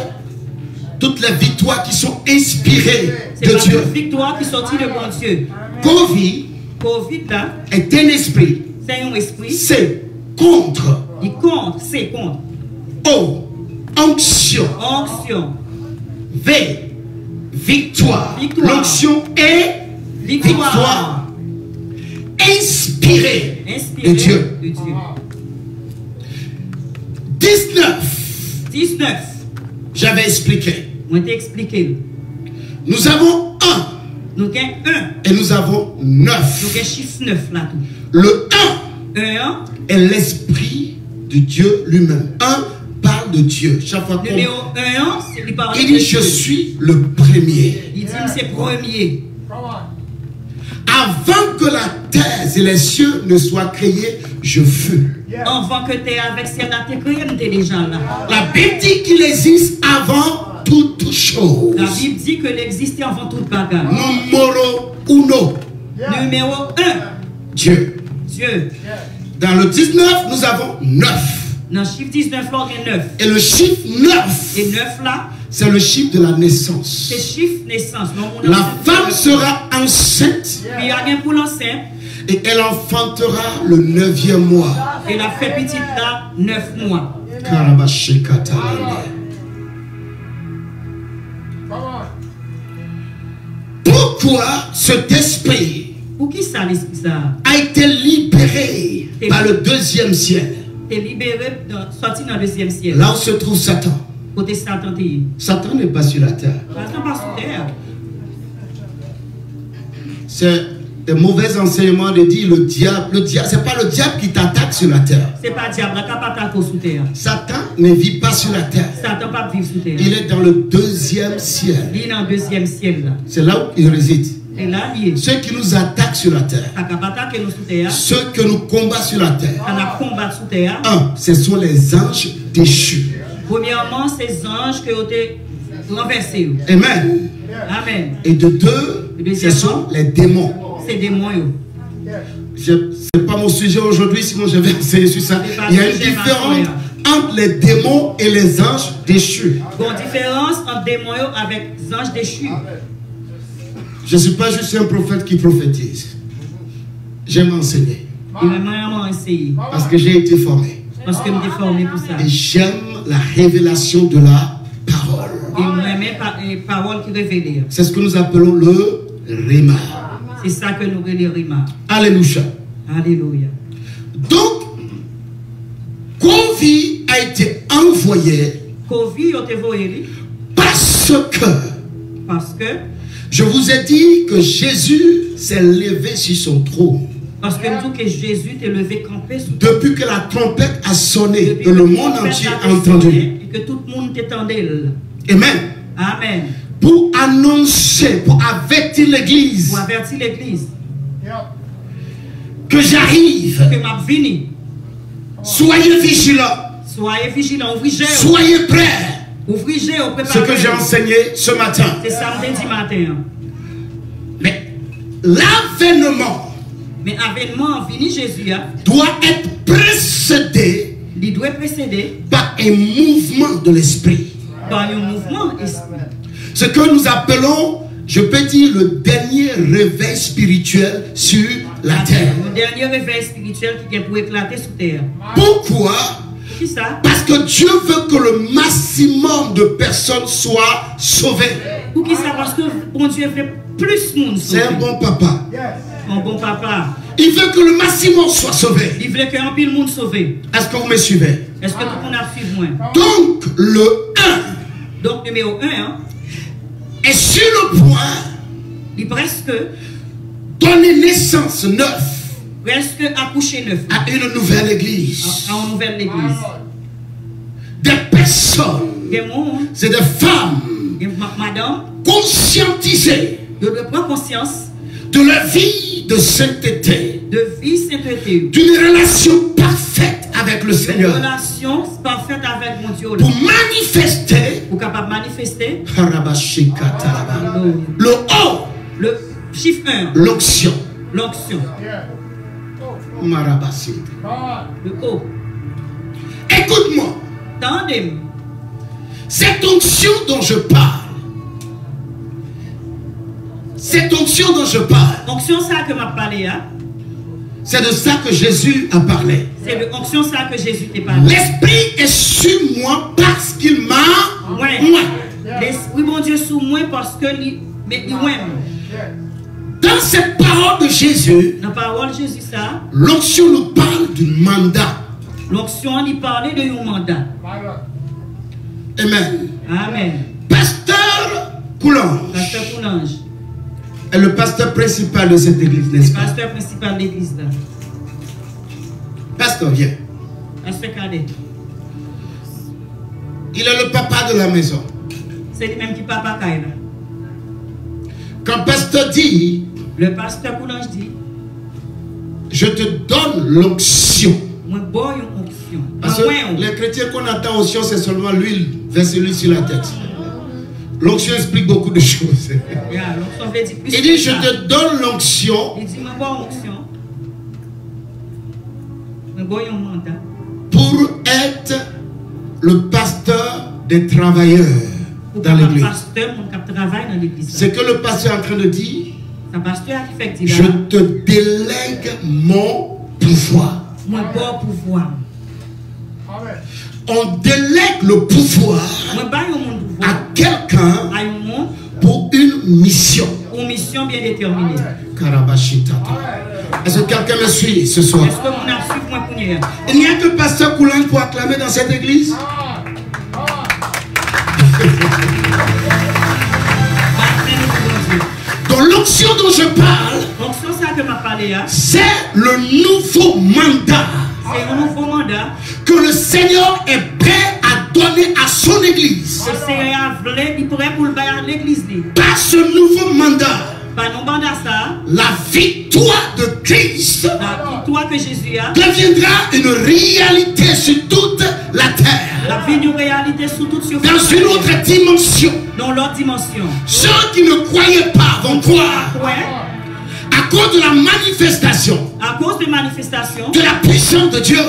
toutes les victoires qui sont inspirées C'est de pas Dieu. une victoire qui sortit de bon Dieu. Covid là, est un esprit. c'est un esprit. C'est contre. Il compte, c'est contre. O, onction. Onction. V, victoire. Victoire. L'onction est victoire. Inspirée Inspiré de Dieu. de Dieu. 19. J'avais expliqué. Moi, t'ai expliqué. Nous avons 1 Nous avons un. et nous avons 9. Nous avons chiffre 9 là tout. Le 1 Un. est l'esprit de Dieu lui-même. 1 parle de Dieu. Chaque fois qu'on Numéro 1, c'est lui parler il de dit je Dieu. suis le premier. Il dit c'est premier. Avant que la terre et les cieux ne soient créés, je fus. Avant que terre avec ciel a été créé, j'étais déjà là. La Bible dit qu'il existe avant toute chose. La Bible dit que l'existait avant toute bagarre. Numéro uno. Numéro 1. Dieu. Dieu. Dans le 19, nous avons 9. Dans le chiffre 19, là, il y a 9. Et le chiffre 9, Et 9 là, c'est le chiffre de la naissance. c'est chiffre naissance. La femme sera enceinte Puis il y a rien pour l'enceinte. et elle enfantera le 9e mois. Et la fait petite là, 9 mois. Karabashikatalande. Pourquoi cet esprit Pour qui ça, l'esprit ça? a été libéré par le 2e ciel? T'es libéré, sorti dans le 2e ciel. Là où se trouve Satan. Côté Satan, t'es. Satan n'est pas sur la terre. Satan pas sur terre. C'est des mauvais enseignements de dire le diable, c'est pas le diable qui t'attaque sur la terre. C'est pas diable, qui pas attaqué sous terre. Satan ne vit pas sur la terre. Satan pas vivre sous terre. Il est dans le 2e ciel. Il est dans le 2e ciel là. C'est là où il réside. Et là, il est. Ceux qui nous attaquent sur la terre, Qui pas attaqué nous sous terre. ceux que nous combattent sur la terre, On a combattu sous terre. un, ce sont les anges déchus. Premièrement, ces anges qui ont été renversés. Amen. Amen. Et de deux, ce sont les démons. C'est des moyens. Ce n'est pas mon sujet aujourd'hui, sinon je vais enseigner sur ça. Il y a une différence entre les démons et les anges déchus. Il y a une différence entre des moyens avec des anges déchus. Je ne suis pas juste un prophète qui prophétise. J'aime enseigner. Et même moi, essayer. Parce que j'ai été formé. Parce que je suis formé pour ça. Et j'aime la révélation de la parole. Et moi, les paroles qui révèlent. C'est ce que nous appelons le Rhéma. C'est ça que nous relèvons Rhéma. Alléluia. Alléluia. Donc, Covid a été envoyé Covid a été envoyé parce que je vous ai dit que Jésus s'est levé sur son trône. Parce que nous disons que Jésus t'est levé campé sous Depuis que la trompette a sonné, que le monde entier a entendu. Et que tout le monde t'étendait. Amen. Amen. Pour annoncer, pour avertir l'église. Pour avertir l'église. Que j'arrive. Que m'a venu. Soyez vigilants. Soyez vigilants. Ouvrez. Soyez prêts. Ouvrez. Ce que j'ai enseigné ce matin. C'est samedi matin. Mais l'avènement. Mais avènement venu Jésus doit être précédé. Il doit précéder par un mouvement de l'esprit. Par un mouvement esprit. Ce que nous appelons, je peux dire, le dernier réveil spirituel sur la terre. Le dernier réveil spirituel qui vient pour éclater sur terre. Pourquoi? Qui ça? Parce que Dieu veut que le maximum de personnes soient sauvées. Pour qui ça? Parce que bon Dieu veut plus de monde sauvé. C'est un bon papa. Un bon papa. Il veut que le maximum soit sauvé. Il veut qu'un pile monde sauvé. Est-ce que vous me suivez? Est-ce que tout le monde a suivi moi? Donc, le 1. Donc, numéro 1 est sur le point. Il presque donner naissance neuf. Presque accoucher neuf. À une nouvelle église. À une nouvelle église. Des personnes. C'est des femmes. Madame. Conscientisées. De prendre conscience. De leur vie de sainteté. De vie sainteté. D'une relation parfaite avec le Seigneur. Une relation parfaite avec mon Dieu. Pour manifester. Pour capable manifester. Le haut. Le chiffre 1. L'onction. L'onction. Le haut. Écoute-moi. Tendez-moi. Cette onction dont je parle. Cette onction dont je parle. Onction ça que m'a parlé hein? C'est de ça que Jésus a parlé. C'est de onction ça que Jésus t'a parlé. L'esprit est sur moi parce qu'il m'a moi. L'esprit mon Dieu sur moi parce que il dans cette parole de Jésus, dans la parole de Jésus ça, l'onction nous parle du mandat. L'onction il parlait de un mandat. Amen. Amen. Pasteur Coulange. Pasteur Coulange. Est le pasteur principal de cette église, n'est-ce pas? Pasteur principal de l'église là. Pasteur, viens. Pasteur Cadet. Il est le papa de la maison. C'est lui-même qui papa Kaila. Quand pasteur dit, Le pasteur Coulange dit, je te donne l'onction. moi bois une onction. Parce que les chrétiens qu'on attend onction, c'est seulement l'huile, verser l'huile sur la tête. L'onction explique beaucoup de choses. Il dit, je te donne l'onction. Il dit, moi bois onction. Moi bois un mandat. Pour être le pasteur des travailleurs dans l'église. C'est que le pasteur est en train de dire, je te délègue mon pouvoir. On délègue le pouvoir à quelqu'un pour une mission. Une mission bien déterminée. Est-ce que quelqu'un me suit ce soir? Il n'y a que pasteur Coulange pour acclamer dans cette église. Donc l'onction dont je parle, c'est le nouveau mandat que le Seigneur est prêt à donner à son église. Par ce nouveau mandat, la victoire de Christ deviendra une réalité sur toute la terre. Dans une autre dimension. Ceux qui ne croyaient pas vont croire. À cause de la manifestation, de la puissance de Dieu,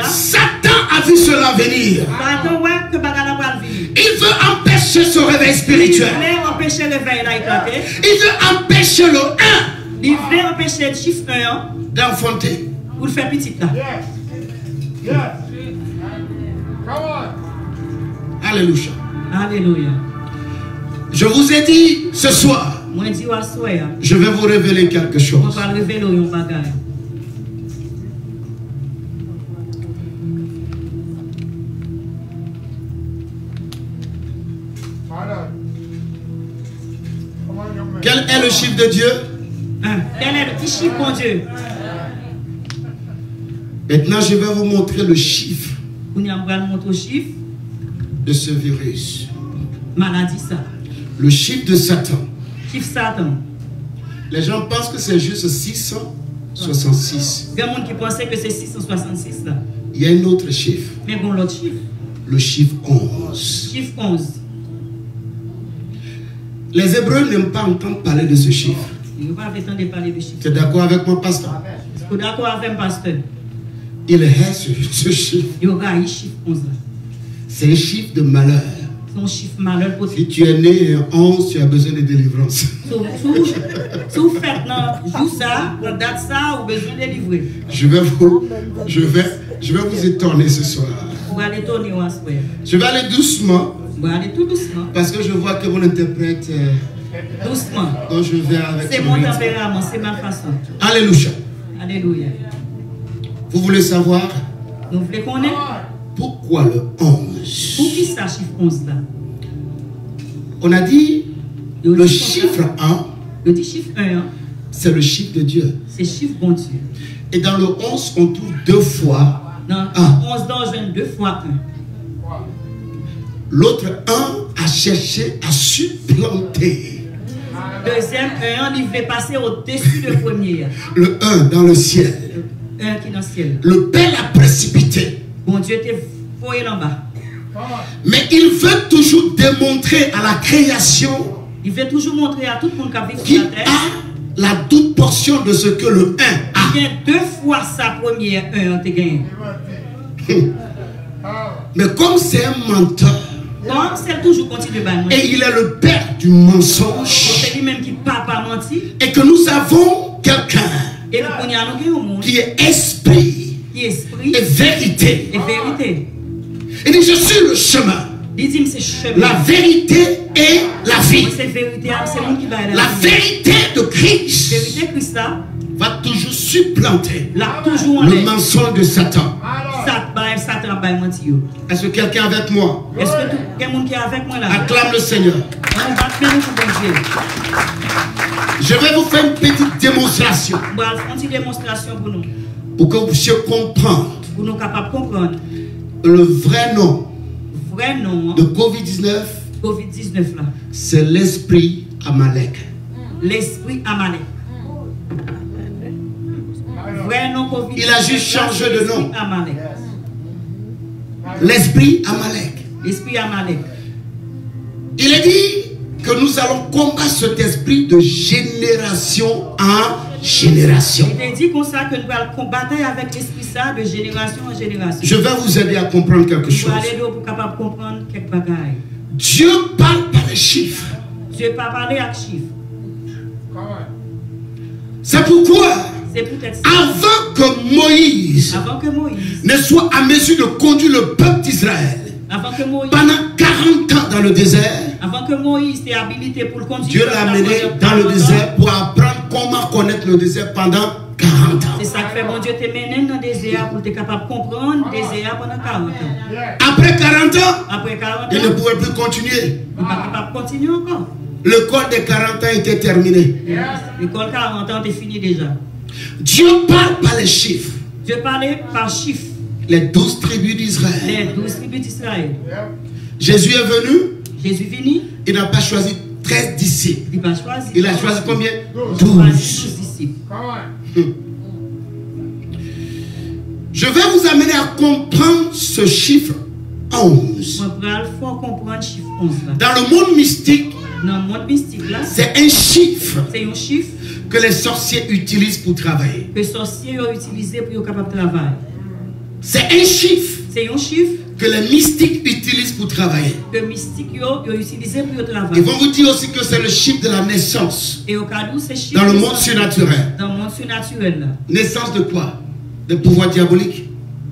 Satan a vu cela venir. Il veut empêcher ce réveil spirituel. Il veut empêcher le 1. Il veut empêcher le chiffre 1 d'enfanter. Pour le faire petit là. Alléluia. Alléluia. Je vous ai dit ce soir, je vais vous révéler quelque chose. Quel est le chiffre de Dieu? Quel est le chiffre de Dieu? Maintenant, je vais vous montrer le chiffre de ce virus. Maladie ça. Le chiffre de Satan. Chiffre Satan. Les gens pensent que c'est juste 666. Il y a des gens qui pensaient que c'est 666 là. Il y a un autre chiffre. Mais bon, l'autre chiffre. Le chiffre 11. Chiffre 11. Les Hébreux n'aiment pas entendre parler de ce chiffre. Ils n'ont pas entendu parler de chiffre. Tu es d'accord avec mon pasteur? Je suis d'accord avec mon pasteur. Il est ce chiffre. Il y aura un chiffre 11 là. C'est un chiffre de malheur. C'est un chiffre malheur possible. Si tu es né 11, tu as besoin de délivrance. Si vous faites jour ça, on date ça, ou besoin de délivrer. Je vais vous étonner ce soir. Vous allez étonner au soir. Je vais aller doucement. Vous allez aller tout doucement. Parce que je vois que mon interprète. Doucement. Donc je vais avec. C'est mon tempérament, c'est ma façon. Alléluia. Alléluia. Vous voulez savoir? Vous voulez connaître? Pourquoi le 11? Pour qui ça, chiffre 11 là? On a dit le chiffre 1. Le chiffre 1. C'est le chiffre de Dieu. C'est le chiffre bon Dieu. Et dans le 11, on trouve 2 fois. Dans 11 dans 2 fois 1. L'autre 1 a cherché à supplanter. Deuxième 1, il voulait passer au-dessus de premier. Le 1 dans le ciel. Le 1 qui est dans le ciel. Le Père l'a précipité. Bon Dieu était foyé en bas. Mais il veut toujours démontrer à la création. Il veut toujours montrer à tout le monde qui vit sur la terre. A la double portion de ce que le 1 a. Il y a 2 fois sa première 1 te gagne. Mais comme c'est un menteur. Comme c'est toujours continue de et il est le père du mensonge. C'est lui-même qui pas menti. Et que nous avons quelqu'un qui est esprit. Et vérité. Il dit, je suis le chemin. La vérité et la vie. La vérité de Christ va toujours supplanter le mensonge de Satan. Est-ce que quelqu'un est avec moi? Est-ce que quelqu'un qui est avec moi là? Acclame le Seigneur. Je vais vous faire une petite démonstration. Pour que vous puissiez comprendre. Pour nous capables de comprendre. Le vrai nom de Covid-19 là. C'est l'esprit Amalek. L'esprit Amalek. Vrai nom COVID. Il a juste changé de nom. Amalek. L'esprit Amalek. L'esprit Amalek. Il a dit que nous allons combattre cet esprit de génération en génération. Il a dit comme ça que nous allons combattre avec l'esprit ça de génération en génération. Je vais vous aider à comprendre quelque chose. Pour aller pour capable comprendre quelques bagailles. Dieu parle par les chiffres. Dieu pas parler avec chiffres. C'est pourquoi, C'est peut-être avant que Moïse ne soit à mesure de conduire le peuple d'Israël pendant 40 ans dans le désert, avant que Moïse ait habilité pour le conduire, Dieu l'a amené dans le désert pour apprendre comment connaître le désert pendant 40 ans. C'est ça que fait mon Dieu te mené dans le désert pour être capable de comprendre le désert pendant 40 ans. Après 40 ans, il ne pouvait plus continuer. Il n'est pas capable de continuer encore. L'école des 40 ans était terminée. L'école 40 ans est finie déjà. Dieu parle par les chiffres. Dieu parlait par chiffres. Les 12 tribus d'Israël. Les 12 tribus d'Israël. Jésus est venu. Jésus venu. Il n'a pas choisi 13 disciples. Il n'a pas choisi. Il a choisi combien? 12 disciples. Je vais vous amener à comprendre ce chiffre 11. Comprendre chiffre 11 là. Dans le monde mystique, c'est un chiffre chiffre que les sorciers utilisent pour travailler. Que les sorciers ont utilisé pour être capable de travailler. C'est un chiffre que les mystiques utilisent pour travailler. Que les mystiques ont utilisé pour travailler. Ils vont vous dire aussi que c'est le chiffre de la naissance. Et au cas où c'est dans le monde surnaturel. Dans le monde surnaturel là. Naissance de quoi? De pouvoir diabolique.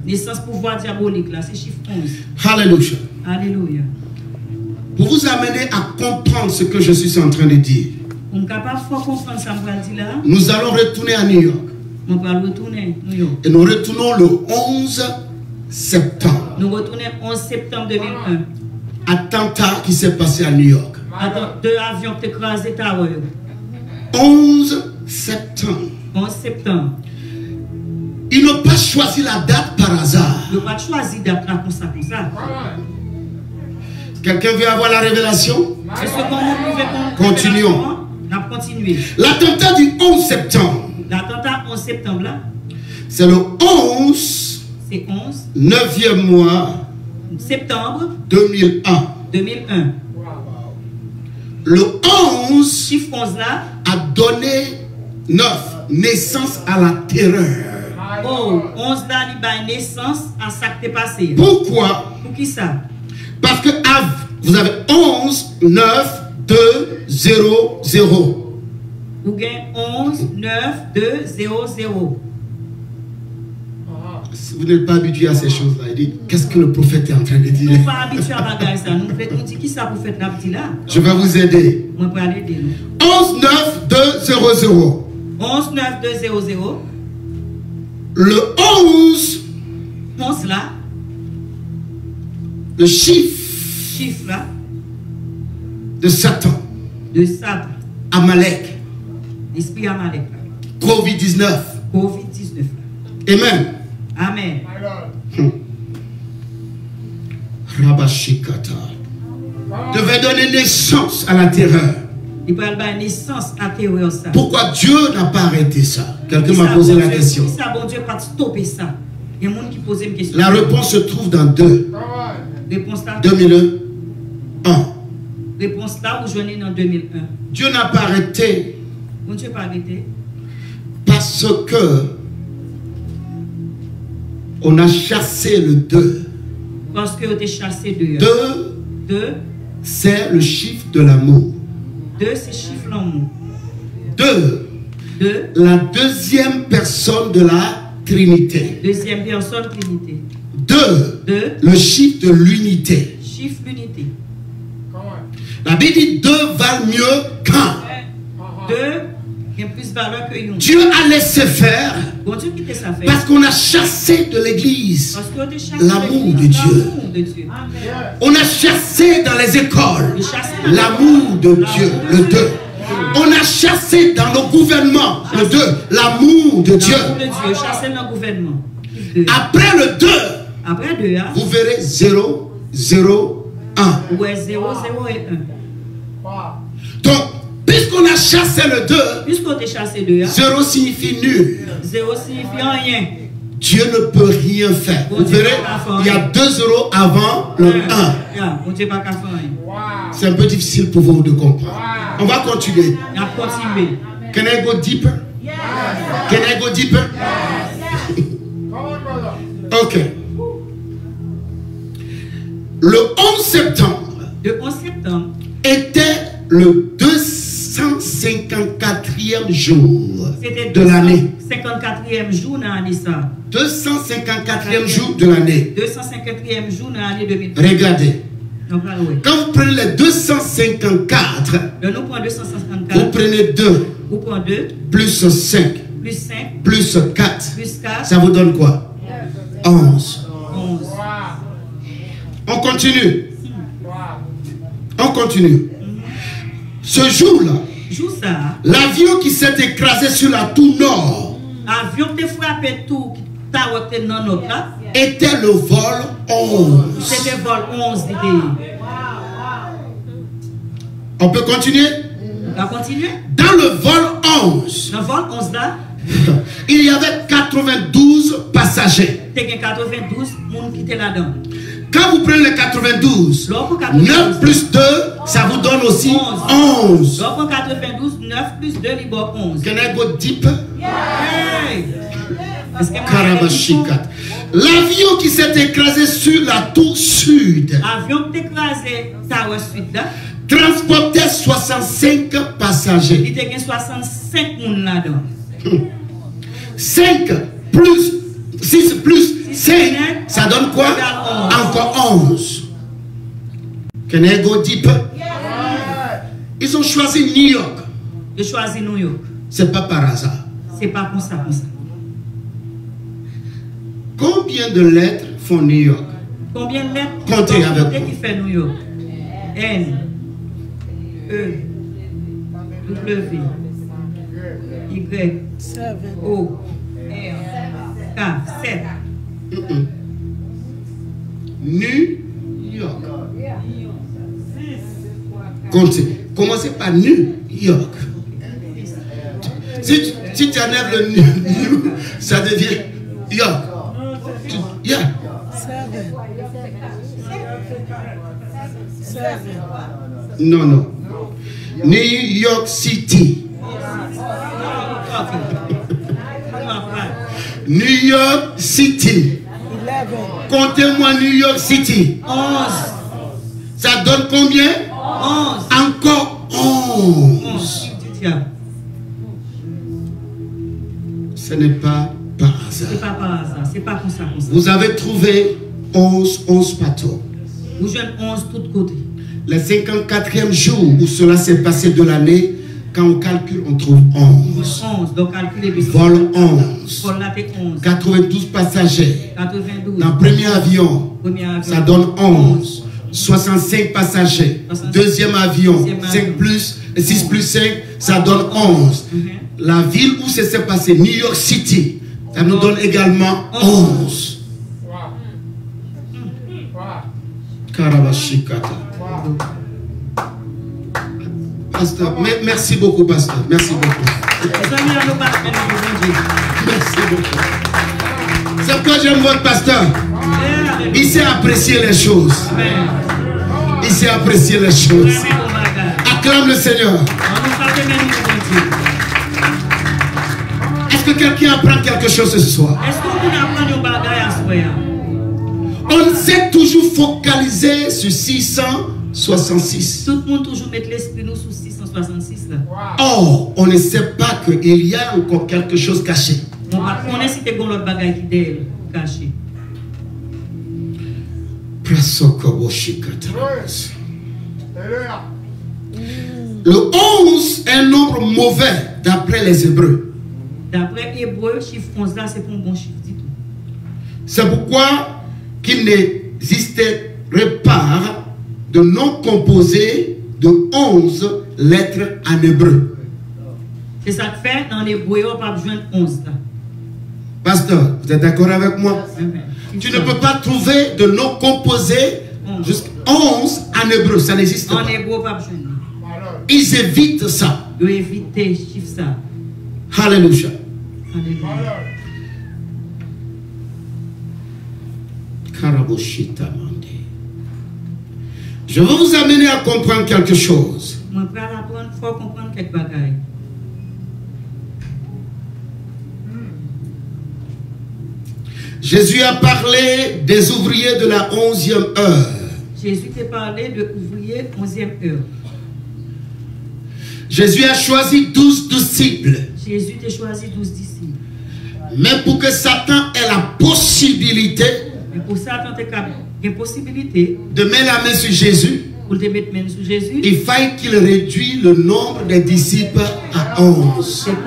Naissance pouvoir diabolique là, c'est chiffre 11. Alléluia. Alléluia. Pour vous amener à comprendre ce que je suis en train de dire. On est capable de comprendre ça là. Nous allons retourner à New York. On va retourner à New York. Et nous retournons le 11 septembre. Nous retournons le 11 septembre 2001. Attentat qui s'est passé à New York. Deux avions qui ont écrasé Tower. 11 septembre. 11 septembre. Ils n'ont pas choisi la date par hasard. Ils n'ont pas choisi la date là comme ça. Quelqu'un veut avoir la révélation? Continuons. L'attentat du 11 septembre. L'attentat 11 septembre là. C'est le 11. C'est 11. 9e mois. Septembre. 2001. 2001. Le 11. Chiffre 11 là. A donné 9. Naissance à la terreur. Oh, 11 là, il a naissance à ça qui est passé. Pourquoi? Pour qui ça? Parce que vous avez 11, 9, 2, 0, 0. Vous avez 11, 9, 2, 0, 0. Si vous n'êtes pas habitué à ces choses-là, il dit, qu'est-ce que le prophète est en train de dire? Nous ne sommes pas habitués à bagaille ça. Nous dit qui ça pour faire la petite là? Je vais vous aider. Moi, pour aller aider. 11, 9, 2, 0, 0. 11, 9, 2, 0, 0. Le 11. 11 là. Le chiffre. Chiffre là. De Satan. De Satan. Amalek. L'esprit Amalek. Covid-19. Covid-19. Amen. Amen. Rabashikata. Devait donner naissance à la terreur. Il peut avoir naissance à terreur ça. Pourquoi Dieu n'a pas arrêté ça? Quelqu'un m'a posé la question. Pourquoi ça, bon Dieu, pas stopper ça? Il y a des gens qui posent une question. La réponse se trouve dans 2. Réponse là. 2001. Réponse là où je venais en 2001. Dieu n'a pas arrêté. Bon Dieu pas arrêté. Parce que on a chassé le 2. Parce que on a chassé 2. 2, c'est le chiffre de l'amour. 2, c'est chiffre l'amour. 2, la deuxième personne de la Trinité. Deuxième personne Trinité. 2, le chiffre de l'unité. Chiffre l'unité. La Bible dit 2 valent mieux qu'un. 2 il y a plus de valeur que une. Dieu a laissé faire. Bon Dieu, qui ça fait? Parce qu'on a chassé de l'église l'amour de Dieu. On a chassé dans les écoles l'amour de Dieu, le 2. On a chassé dans nos gouvernements, le 2, l'amour de Dieu. Chassé dans le gouvernement. Après le 2, vous verrez 0, 0, 1. Ouais, 0, 0 et 1. Donc, puisque Puisqu'on a chassé le 2, Puisqu'on t'a chassé 2, 0 signifie nul. 0 signifie rien. Dieu ne peut rien faire. Vous verrez, il y a 2 0 avant le 1. C'est un peu difficile pour vous de comprendre. On va continuer. Can I go deeper? Can I go deeper? Ok. Le 11 septembre. Le 11 septembre était le 254e jour de l'année. 54e jour dans l'année ça. 254e jour de l'année. 254e jour dans l'année 2020. Regardez. Quand vous prenez les 254, vous prenez 2, vous prenez 2 plus 5, plus 5, plus 4, plus 4, ça vous donne quoi? 11. On continue. On continue. Ce jour-là, l'avion qui s'est écrasé sur la tour nord était le vol 11. C'était vol 11. On peut continuer? On va continuer. Dans le vol 11, dans le vol 11 là, il y avait 92 passagers. Il y a 92 personnes qui étaient là-dedans. Quand vous prenez les 92, 9 plus 2, ça vous donne aussi 11. Donc 92, 9 plus 2, il y a 11. Can I go deeper? L'avion qui s'est écrasé sur la tour sud transportait 65 passagers. Il y a 65 personnes là-dedans. 5 plus 6 plus 5, ça donne quoi? Encore 11. Can I go deeper? Ils ont choisi New York. Ils ont choisi New York. C'est pas par hasard. C'est pas comme ça, comme ça. Combien de lettres font New York? Combien de lettres? Comptez avec moi. Qui fait New York? N, E, W, Y, O, R, K, 7. New York. Comptez. Commencez par New York. Si tu enlèves le New, ça devient York. Yeah. 7. Non, non. New York City. New York City. 11. Comptez-moi New York City. 11. Ça donne combien? 11. Encore 11. Ce n'est pas par hasard. C'est pas par hasard. C'est pas comme ça, comme ça. Vous avez trouvé 11 bateaux. Vous jouez 11 de tous côtés. Le 54e jour où cela s'est passé de l'année, quand on calcule, on trouve 11. 11, donc calculez bien. Vol 11. Vol là, c'est 11. 92 passagers. 92. Dans le premier avion, ça donne 11. 65 passagers. 65. Deuxième avion, 5 plus, 6 plus 5, ça donne 11. La ville où ça s'est passé, New York City, ça nous donne également 11. Karabashikata. Pasteur, merci beaucoup, pasteur. Merci beaucoup. Merci beaucoup. C'est pourquoi j'aime votre pasteur. Il sait apprécier les choses. Il sait apprécier les choses. Acclame le Seigneur. Est-ce que quelqu'un apprend quelque chose ce soir? On s'est toujours focalisé sur 666. Tout le monde toujours met l'esprit nous sur 666 là. Or, on ne sait pas qu'il y a encore quelque chose caché. On connaît si tu as l'autre bagaille qui est caché. Le 11 est un nombre mauvais d'après les Hébreux. D'après les Hébreux, chiffre 11 là, c'est pas un bon chiffre du tout. C'est pourquoi qu'il n'existerait pas de nom composé de 11 lettres en hébreu. C'est ça que fait dans l'hébreu, on pas besoin de 11 là. Pasteur, vous êtes d'accord avec moi? Tu ne peux pas trouver de nom composé jusqu'à 11 en hébreu, ça n'existe pas. En hébreu, pas besoin. ils évitent ça. Ils évitent chiffre ça. Alléluia. Alléluia. Je veux vous amener à comprendre quelque chose. Moi, pour apprendre, il faut comprendre quelques bagailles. Jésus a parlé des ouvriers de la 11e heure. Jésus t'a parlé de ouvriers 11e heure. Jésus a choisi 12 disciples. Jésus t'a choisi 12 disciples. Mais pour que Satan ait la possibilité Et pour ça, tu as une possibilité de mettre la main sur Jésus, pour te mettre main sur Jésus. il fallait qu'il réduise le nombre des disciples à 11. C'est pour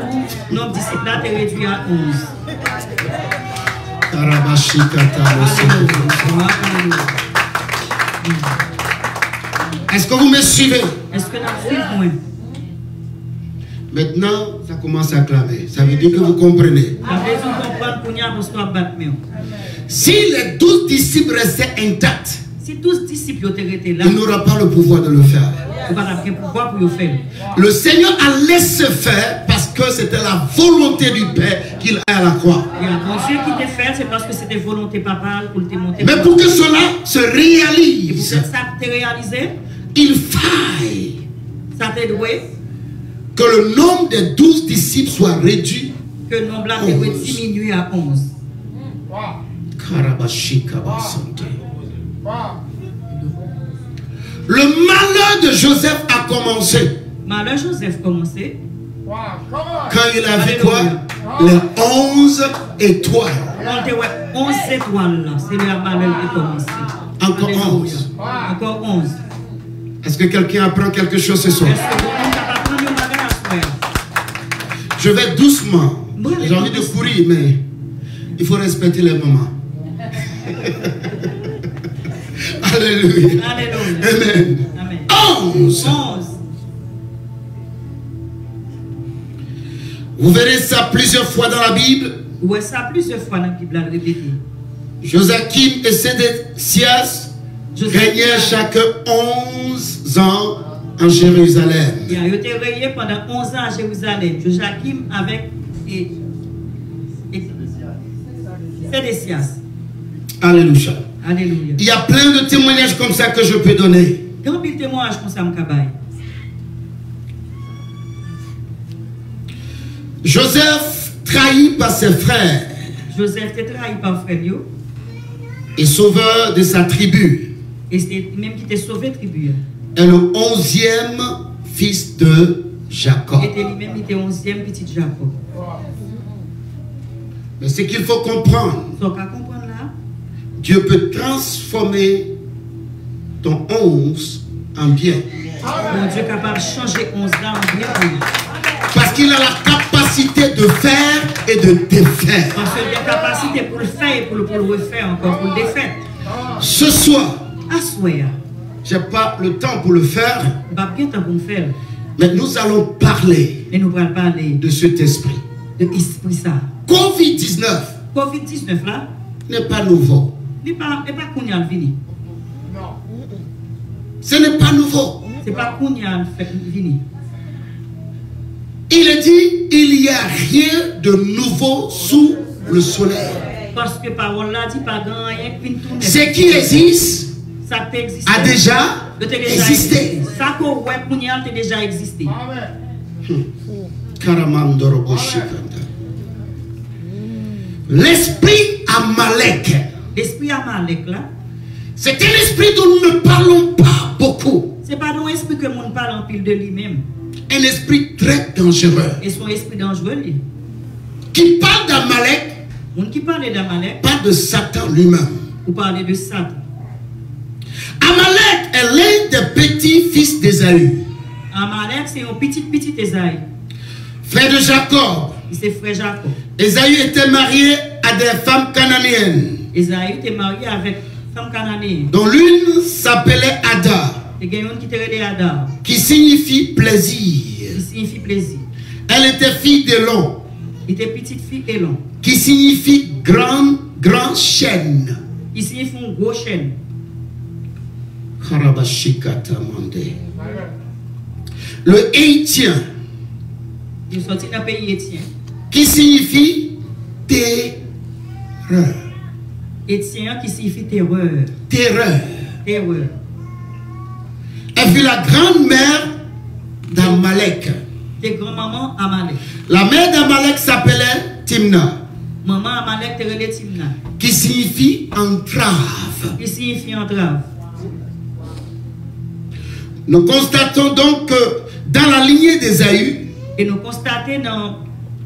le nombre de disciples là, tu réduit à 11. Est-ce que vous me suivez? Est-ce que nous suivons moi? Maintenant, ça commence à clamer. Ça veut dire que vous comprenez. Si les 12 disciples restaient intacts, si 12 disciples étaient là, il n'aura pas le pouvoir de le faire. Le Seigneur a laissé faire parce que c'était la volonté du Père qu'il aille à la croix. C'est parce que c'était volonté papa pour te monter. Mais pour que cela se réalise, il faille que le nombre des 12 disciples soit réduit. Que le nombre là diminué à 11. Le malheur de Joseph a commencé. Malheur Joseph commencé. Quand il a vu quoi? Les 11 étoiles. 11 étoiles là. C'est le malheur qui a commencé. Encore 11. Encore 11. Est-ce que quelqu'un apprend quelque chose ce soir? Je vais doucement. J'ai envie de courir, mais il faut respecter les moments. Alléluia. Amen. Amen. 11. Vous verrez ça plusieurs fois dans la Bible. Oui, ça plusieurs fois dans la Bible, répété. Joachim et Sédécias régnaient chacun 11 ans en Jérusalem. Il a été régné pendant 11 ans à Jérusalem. Joachim avec Sédécias. Alléluia. Alléluia. Il y a plein de témoignages comme ça que je peux donner. Grand pile témoignage comme ça, m'kabaye. Joseph, trahi par ses frères, Joseph était trahi par frère et sauveur de sa tribu, et c'est même qui était sauvé tribu. est le 11e fils de Jacob. Et lui-même il était 11e petit Jacob. Mais ce qu'il faut comprendre, Donc à comprendre là, Dieu peut transformer ton 11 en bien. bon Dieu est capable de changer 11 là en bien. Parce qu'il a la capacité de faire et de défaire. Parce qu'il a la capacité pour le faire et pour le refaire encore, pour le défaire. Ce soir, je n'ai pas le temps pour le faire, mais nous allons parler de cet esprit. Covid-19 là n'est pas nouveau. Ce n'est pas nouveau. C'est pas vini. Il est dit, il n'y a rien de nouveau sous le soleil. Parce que parole là dit pas grand rien qui tourne. Ce qui existe a déjà existé. Ça qu'on ouais punyal a déjà existé. L'esprit Amalek. L'esprit Amalek là. C'est un esprit dont nous ne parlons pas beaucoup. C'est pas un esprit que monde parle en pile de lui-même. Un esprit très dangereux. Et son esprit dangereux lui. Qui parle d'Amalek. Qui parle d'Amalek. Pas de Satan lui-même. Vous parlez de Satan. Amalek est l'un des petits-fils d'Ésaü. Amalek c'est un petit Ésaü. Frère de Jacob. C'est frère Jacob. Ésaü était marié à des femmes cananéennes. Ésaü était marié avec femmes cananéennes. Dont l'une s'appelait Ada. Qui signifie plaisir. Qui signifie plaisir. Elle était fille d'Élon. Elle était petite fille d'Élon. Qui signifie grand chêne. Qui signifie un gros chêne. le Haïtien, Ils sont sortis dans le pays haïtien. qui signifie terreur. Haïtien qui signifie terreur. Terreur. Terreur. Elle fut la grand-mère d'Amalek. Tes grand-maman Amalek. La mère d'Amalek s'appelait Timna, Maman Amalek te relève Timna. qui signifie entrave. Qui signifie entrave. Nous constatons donc que dans la lignée d'Ésaü, Et nous constatons dans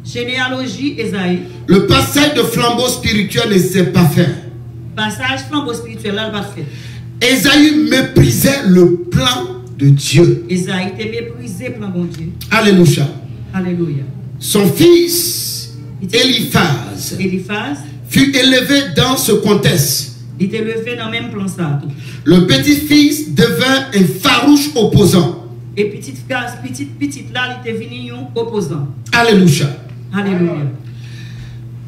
généalogie Esaïe, le passage de flambeau spirituel ne s'est pas fait. passage flambeau spirituel là, pas fait. Ésaü méprisait le plan de Dieu. Esaïe te méprisé plan bon Dieu. Alléluia. Alléluia. Son fils, Eliphaz, Eliphaz, fut élevé dans ce contexte. il était levé dans le même plan ça. Le petit-fils devint un farouche opposant. Et petite là, il était venu un opposant. Alléluia. Alléluia.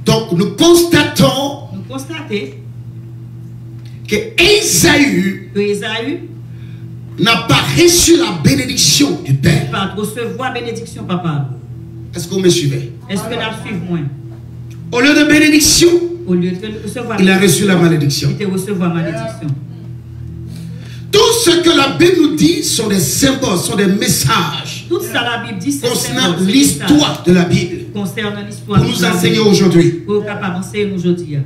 Donc nous constatons Nous constatons que Ésaü que Esaü n'a pas reçu la bénédiction du Père. va recevoir bénédiction, papa. Est-ce que vous me suivez? Est-ce que nous suivons moins? Au lieu de bénédiction, Au lieu de recevoir il a reçu la malédiction. il te recevoir malédiction. Tout ce que la Bible nous dit sont des symboles, sont des messages Tout ça, la Bible dit, c'est concernant l'histoire de la Bible concernant l'histoire. pour nous enseigner aujourd'hui. Pour capable enseigner aujourd'hui.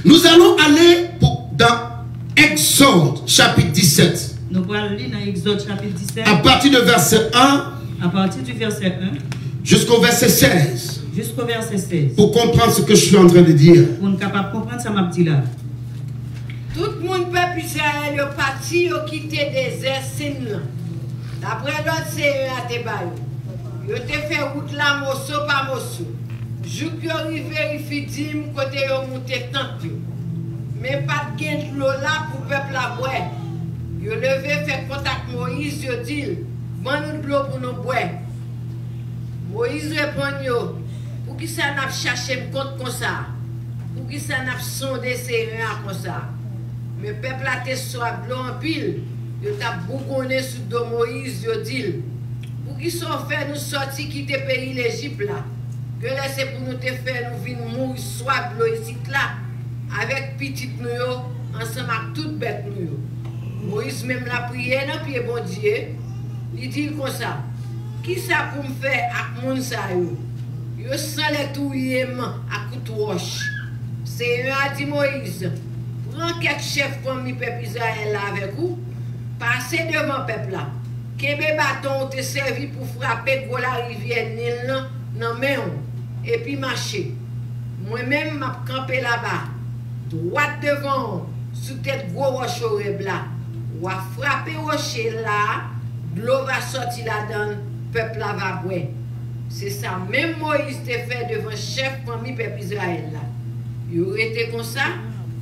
Nous allons aller dans Exode chapitre 17 Nous allons lire dans Exode chapitre 17, à partir de verset 1 à partir du verset 1 jusqu'au verset 16 jusqu'au verset 16. pour comprendre ce que je suis en train de dire. Pour nous capable comprendre ça, m'a dit là. Tout le monde peuple Israël est parti, il a quitté des Sin. D'après l'autre, c'est un à Tebaï. Il a fait route là, morceau par morceau. Jouk yo rive Fidim, côté yo monté tant. Mais pas de gain de l'eau là pour le peuple à boire. Yo levé fait contact Moïse, yo dit, bon nous de l'eau pour nous boire. Moïse répond yo, pour qui ça n'a cherché compte comme ça? Pour qui ça n'a sondé ces rien comme ça? Mais le peuple a été soit blanc en pile. Yo t'a bougonné sous dos Moïse, yo dit, pour qui sont fait nous sortir quitter le pays l'Égypte là? Que laissez pour nous te faire nous venir mourir soit blanc ici là, avec petite nous, ensemble avec toute bête nous. Moïse même la prière dans pied bon Dieu, il dit comme ça, qui ça pour me faire avec moun sa yo? Yo sans les touyer à coup de roche. C'est un a dit Moïse, prends quelques chefs comme mi peuple Israël là avec vous, passez devant peuple là. Kebe bâton te servi pour frapper gros la rivière Nil dans main et puis marcher. Moi-même m'a campé là-bas, droite devant, sous tête gros roche au là. Ou a frappé rocher là, l'eau va sortir là-dedans, peuple là va boire. C'est ça, même Moïse te fait devant chef famille peuple Israël là. Il aurait été comme ça,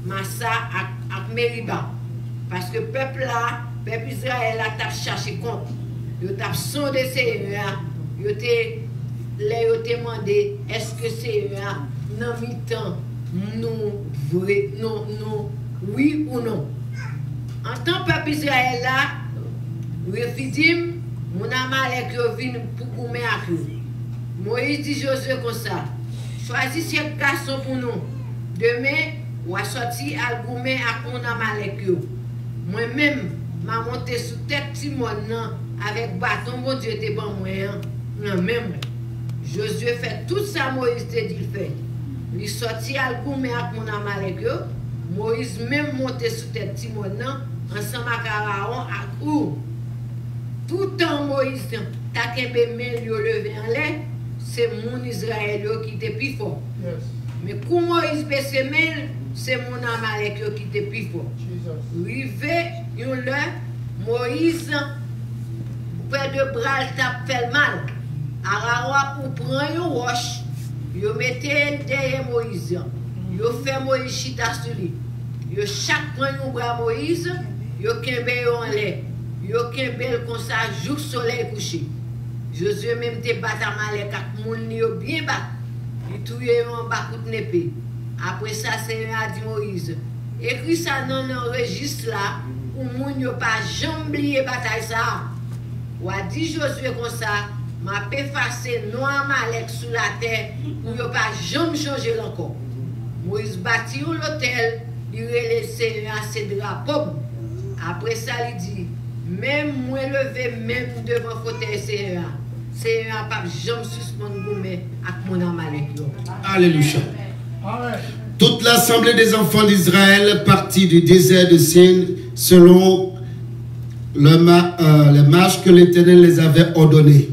Massa à Meriba. Parce que peuple là, peuple Israël là, t'a cherché compte. Il t'a sondé Seigneur, il t'a demandé, est-ce que Seigneur, dans mi-temps, nous, vrai, non, oui ou non. En tant que peuple Israël là, Refidim, mon Amalek vient pour goumer à nous. Moïse dit Josué comme ça, choisissez un garçon pour nous. Demain, on va sortir à goumer à mon Amalek. Moi-même, m'a monté sous tête Timon avec bâton, mon Dieu était bon moyen. Non, même. Josué fait tout ça, Moïse te dit fait. Il sortit à goumer à mon Amalek. Moïse même monté sous tête Timon ensemble avec Aaron à où tout le temps Moïse t'a qu'un main levé en l'air, c'est mon Israël qui était plus fort. Yes. Mais quand Moïse baisse ses mains, c'est mon Amalek qui était plus fort. Rivé, Moïse, près de bras, t'a fait mal. Aaron pour prendre une roche, il mettait derrière Moïse. Il fait Moïse chita sur lui. Il chaque prend un bras Moïse, il kembe en l'air. Yo kembel comme ça, jour soleil couché. Josué même te bat Amalek ak moun yo bien bat. Il touye en bas coup de épée. Après ça, c'est a dit Moïse. Écris ça dans le registre là, où moun yo pas jamais oublié bataille ça. Ou a dit Josué comme ça, m'a effacé noir Amalek sous la terre pour ne pas jamais changer encore. Moïse bâtit l'hôtel, il a laissé ses drapeaux. Après ça, il dit, même moi levé, même devant fauteuil Seigneur, Seigneur pas jamais suspendre gourmet avec mon Amalek. Alléluia. Toute l'assemblée des enfants d'Israël partit du désert de Sin selon les marches que l'Éternel les avait ordonnées.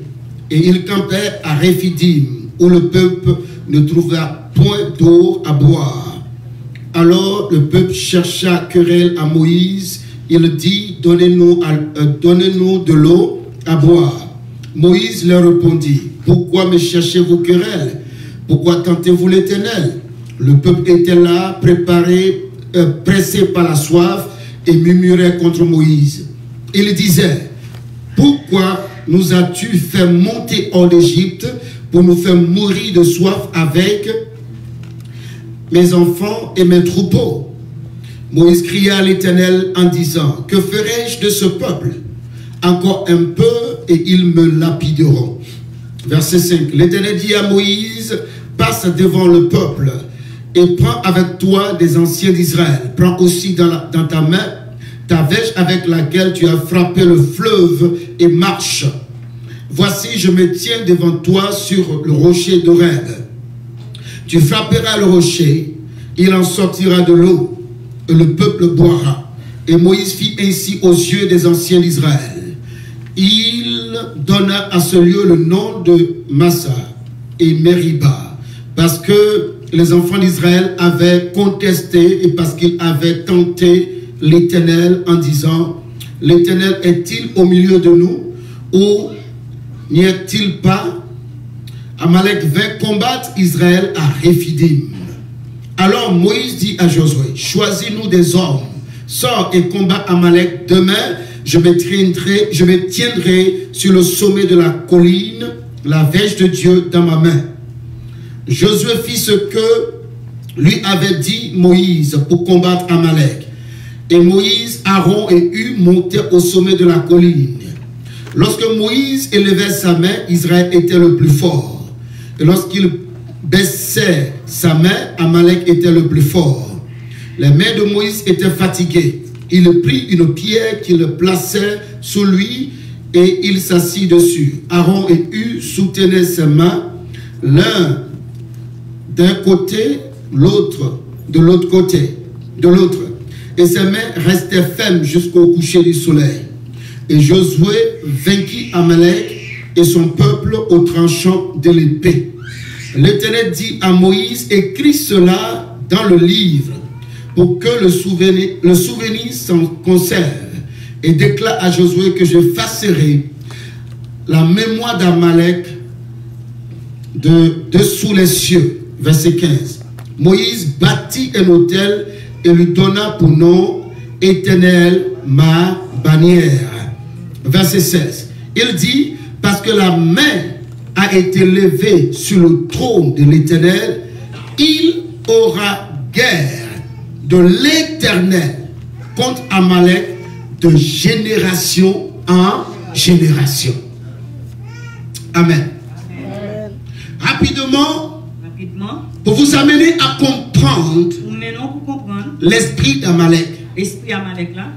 Et ils campaient à Réphidim, où le peuple ne trouva point d'eau à boire. Alors le peuple chercha querelle à Moïse. Il dit, donnez-nous de l'eau à boire. Moïse leur répondit, pourquoi me cherchez-vous querelle? Pourquoi tentez-vous l'Éternel? Le peuple était là, pressé par la soif, et murmurait contre Moïse. Il disait, pourquoi nous as-tu fait monter hors d'Égypte pour nous faire mourir de soif avec mes enfants et mes troupeaux? Moïse cria à l'Éternel en disant, que ferai-je de ce peuple? Encore un peu et ils me lapideront. Verset 5. L'Éternel dit à Moïse, passe devant le peuple et prends avec toi des anciens d'Israël. Prends aussi dans ta main ta verge avec laquelle tu as frappé le fleuve et marche. Voici, je me tiens devant toi sur le rocher d'Horeb. Tu frapperas le rocher, il en sortira de l'eau, et le peuple boira. Et Moïse fit ainsi aux yeux des anciens d'Israël. Il donna à ce lieu le nom de Massa et Meriba, parce que les enfants d'Israël avaient contesté et parce qu'ils avaient tenté l'Éternel en disant, l'Éternel est-il au milieu de nous ou n'y est-il pas? Amalek vint combattre Israël à Réphidim. Alors Moïse dit à Josué, choisis-nous des hommes, sors et combat Amalek. Demain, je me tiendrai sur le sommet de la colline, la verge de Dieu dans ma main. Josué fit ce que lui avait dit Moïse pour combattre Amalek. Et Moïse, Aaron et Hur montaient au sommet de la colline. Lorsque Moïse élevait sa main, Israël était le plus fort. Et lorsqu'il baissait sa main, Amalek était le plus fort. Les mains de Moïse étaient fatiguées. Il prit une pierre qu'il plaçait sous lui et il s'assit dessus. Aaron et Hur soutenaient ses mains, l'un d'un côté, l'autre de l'autre côté, de l'autre. Et ses mains restaient fermes jusqu'au coucher du soleil. Et Josué vainquit Amalek et son peuple au tranchant de l'épée. L'Éternel dit à Moïse, écris cela dans le livre pour que le souvenir s'en conserve, et déclare à Josué que j'effacerai la mémoire d'Amalek de sous les cieux. Verset 15. Moïse bâtit un autel et lui donna pour nom Éternel ma bannière. Verset 16. Il dit, parce que la main a été levée sur le trône de l'Éternel, il aura guerre de l'Éternel contre Amalek de génération en génération. Amen. Amen. Rapidement, pour vous amener à comprendre l'esprit d'Amalek. L'esprit Amalek là.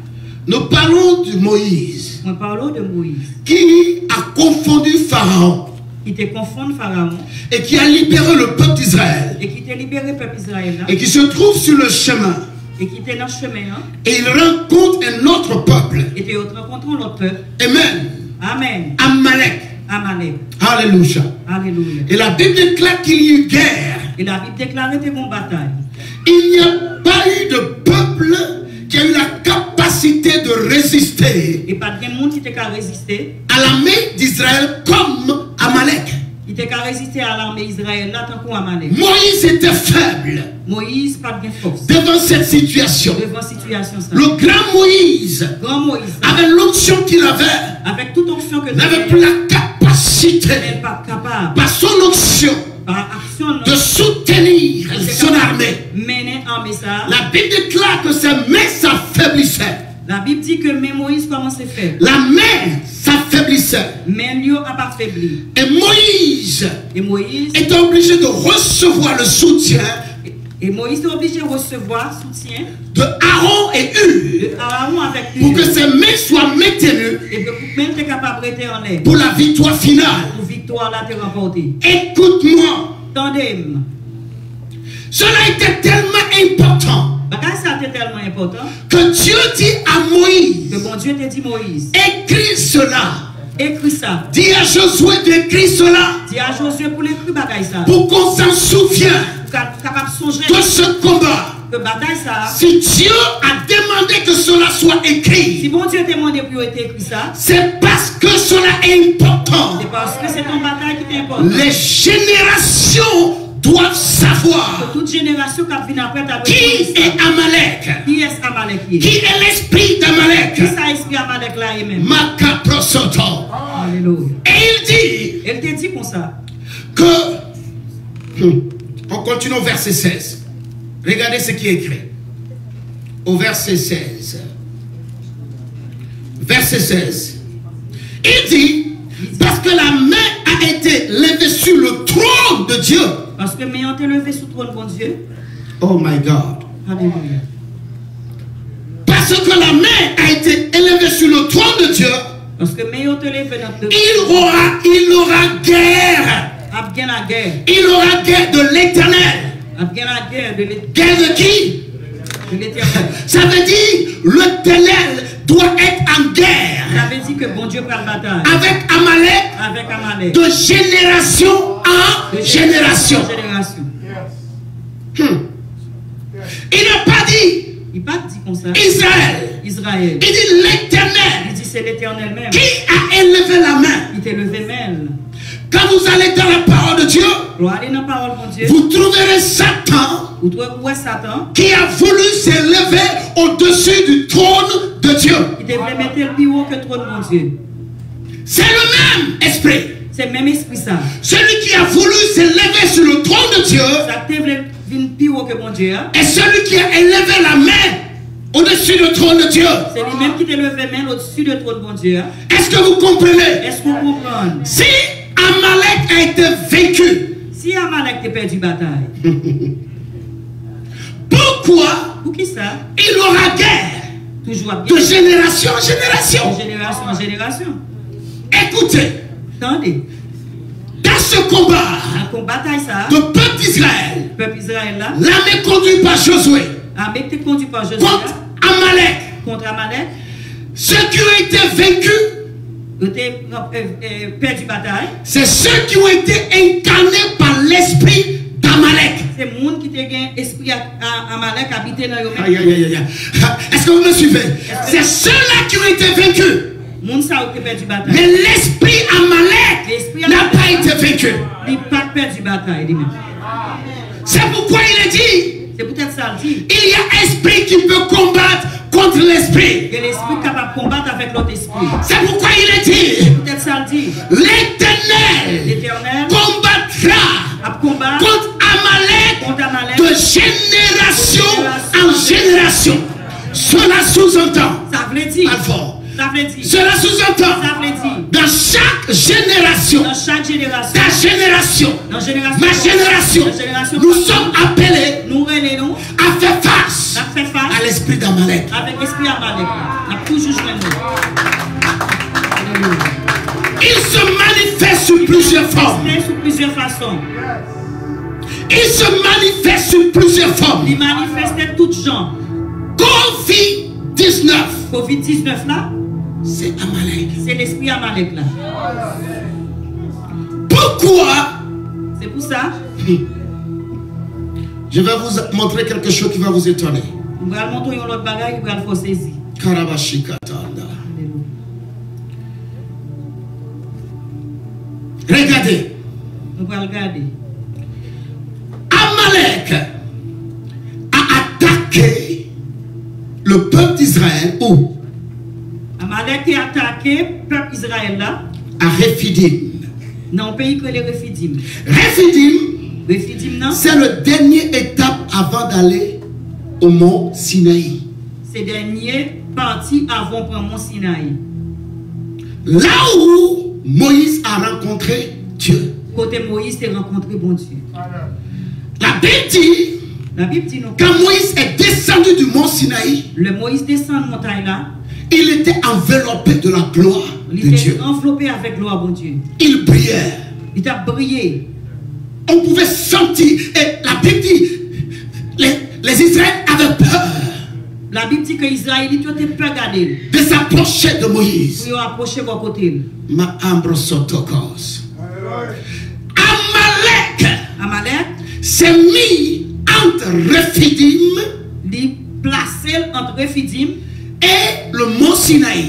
Nous parlons de Moïse. Nous parlons de Moïse. Qui a confondu Pharaon. Qui te confond Pharaon. Et qui a libéré le peuple d'Israël. Et qui t'a libéré le peuple d'Israël. Et qui se trouve sur le chemin. Et qui était dans le chemin. Et il rencontre un autre peuple. Et tu rencontres l'autre peuple. Amen. Amen. Amalek. Amalek. Alléluia. Alléluia. Et la Bible déclare qu'il y a eu guerre. Et la Bible déclare qu'il y a eu une bataille. Il n'y a pas eu de peuple qui a eu la capacité de résister. Et pas de monde qui t'a résisté à l'armée d'Israël comme Amalek. Il t'a résisté à l'armée d'Israël là tant qu'Amalek. Moïse était faible. Moïse pas de force. Devant cette situation. Devant situation ça. Le grand Moïse. Avec l'onction qu'il avait. Avec toute onction que n'avait plus la capacité. Pas capable. Par son onction. De soutenir son armée. La Bible déclare que ses mains s'affaiblissaient. La Bible dit que Moïse commençait à faire. La main s'affaiblit. affaiblissait. Même yo a affaibli. Et Moïse Et Moïse est obligé de recevoir le soutien est obligé de recevoir soutien de Aaron et Hur de Aaron avec pour que Hur. ses mains soient maintenues Et que même t'es capable de rester en l'air. pour la victoire finale. Pour victoire là t'es remporté. Écoute-moi. Tandem. Cela était tellement important Bagage ça était tellement important que Dieu dit à Moïse, que bon Dieu t'a dit Moïse, écris cela. écris ça. Dis à Josué d'écrire cela Dis à Josué pour l'écrire bagaille ça. pour qu'on s'en souvienne Capable de songer de ce combat. que bataille ça. Si Dieu a demandé que cela soit Si écrit, bon Dieu t'a demandé pour être écrit ça, c'est parce que cela est important. c'est parce que c'est ton bataille qui t'importe. Les générations doivent savoir Toute génération qui vient après ta qui est Amalek, Qui est Amalek? qui est l'esprit Qui d'Amalek. ça esprit Amalek là même? Makaprosoto. Alléluia. Et il dit Elle te dit comme ça. que, on continue au verset 16. Regardez ce qui est écrit. Au verset 16. Verset 16. Il dit, parce que la main a été levée sur le trône de Dieu. Parce que m'ayant te levé sous trône bon Dieu. Oh my God. Alléluia. Parce que la main a été élevée sur le trône de Dieu. Parce que m'ayant te levé notre Il aura guerre. a bien la guerre. Il aura guerre de l'éternel. A bien la guerre de l'éternel. Guerre de qui? De l'éternel. Ça veut dire l'éternel doit être en guerre Ça veut dire que bon Dieu prend la bataille. avec Amalek Avec Amalek. de génération en génération. En génération. Il n'a pas dit Il n'a pas dit comme ça. Israël. Israël. Il dit l'éternel Il dit c'est l'éternel même. qui a élevé la main. Il t'a levé même. Quand vous allez dans la parole de Dieu, Pour aller dans la parole de Dieu. vous trouverez Satan Vous trouvez où est Satan? qui a voulu s'élever au-dessus du trône de Dieu. Il devrait mettre le plus haut que le trône de mon Dieu. C'est le même esprit. C'est le même esprit ça. Celui qui a voulu s'élever sur le trône de Dieu Ça devrait venir plus haut que mon Dieu. Hein? est celui qui a élevé la main au-dessus du trône de Dieu. C'est lui-même qui t'a levé même au-dessus du trône de mon Dieu. Hein? Est-ce que vous comprenez? Est-ce que vous comprenez? Si Amalek a été vaincu, Si Amalek t'a perdu bataille, pourquoi pour qui ça? il aura guerre Toujours à de bien. génération en génération? De génération en génération. Écoutez, Attendez. dans ce combat Quand bataille ça, de peuple d'Israël, le peuple Israël là, l'armée conduite par Josué avec tes conduits par Josué contre Amalek, contre Amalek, ceux qui ont été vaincus, ils ont perdu bataille. c'est ceux qui ont été incarnés par l'esprit d'Amalek. C'est le monde qui te gagne esprit à Amalek habité dans le Aïe, aïe, aïe, aïe. Est-ce que vous me suivez? C'est ceux-là qui ont été vaincus. monde ça qui perdu bataille. Mais l'esprit Amalek n'a pas été vaincu. Il n'a pas perdu bataille lui-même. C'est pourquoi il est dit, C'est peut-être ça le dit. il y a esprit qui peut combattre contre l'esprit. Que l'esprit est capable de combattre avec l'autre esprit. C'est pourquoi il est dit, Peut-être ça le dit. l'Éternel L'Éternel combattra a combattre contre Amalek contre Amalek. de génération en génération. Cela sous-entend, Ça veut dire. Alpha, Ça veut dire. cela sous-entend, Ça veut dire. dans chaque génération, Dans chaque génération. ta génération, Dans génération. ma génération, La génération. nous sommes appelés Nous relèvons. à faire face On fait face à l'esprit d'Amalek. avec l'esprit Amalek. On a toujours joué nous. Il se manifeste sous plusieurs formes. Il sous plusieurs façons. Il se manifeste sous plusieurs formes. Il manifestait toutes gens. Covid-19, Covid-19 là, c'est Amalek. c'est l'esprit Amalek là. Pourquoi? C'est pour ça. Je vais vous montrer quelque chose qui va vous étonner. Nous allons montrer un autre bagage qui va le faire saisir. Karabashikatanda. Regardez. Nous allons regarder. Amalek a attaqué le peuple d'Israël où? Amalek a attaqué le peuple Israël là, À Rephidim. dans le pays que les Rephidim. Rephidim, Rephidim non, c'est la dernière étape avant d'aller au mont Sinaï. c'est dernier parti avant pour Mont Sinaï. Là où Moïse a rencontré Dieu. Côté Moïse a rencontré bon Dieu. La Bible dit, quand Moïse est descendu du mont Sinaï, le Moïse descend de montagne là, il était enveloppé de la gloire de Dieu. Il était enveloppé avec gloire bon Dieu. Il brillait. Il a brillé. On pouvait sentir. Et la Bible dit, les Israéliens avaient peur. La Bible dit que les Israélites étaient peur garder. De s'approcher de Moïse. Pour approcher de côté. Ma ambre sotokos. Amalek s'est mis entre Rephidim. Il placé entre Rephidim et le mont Sinaï.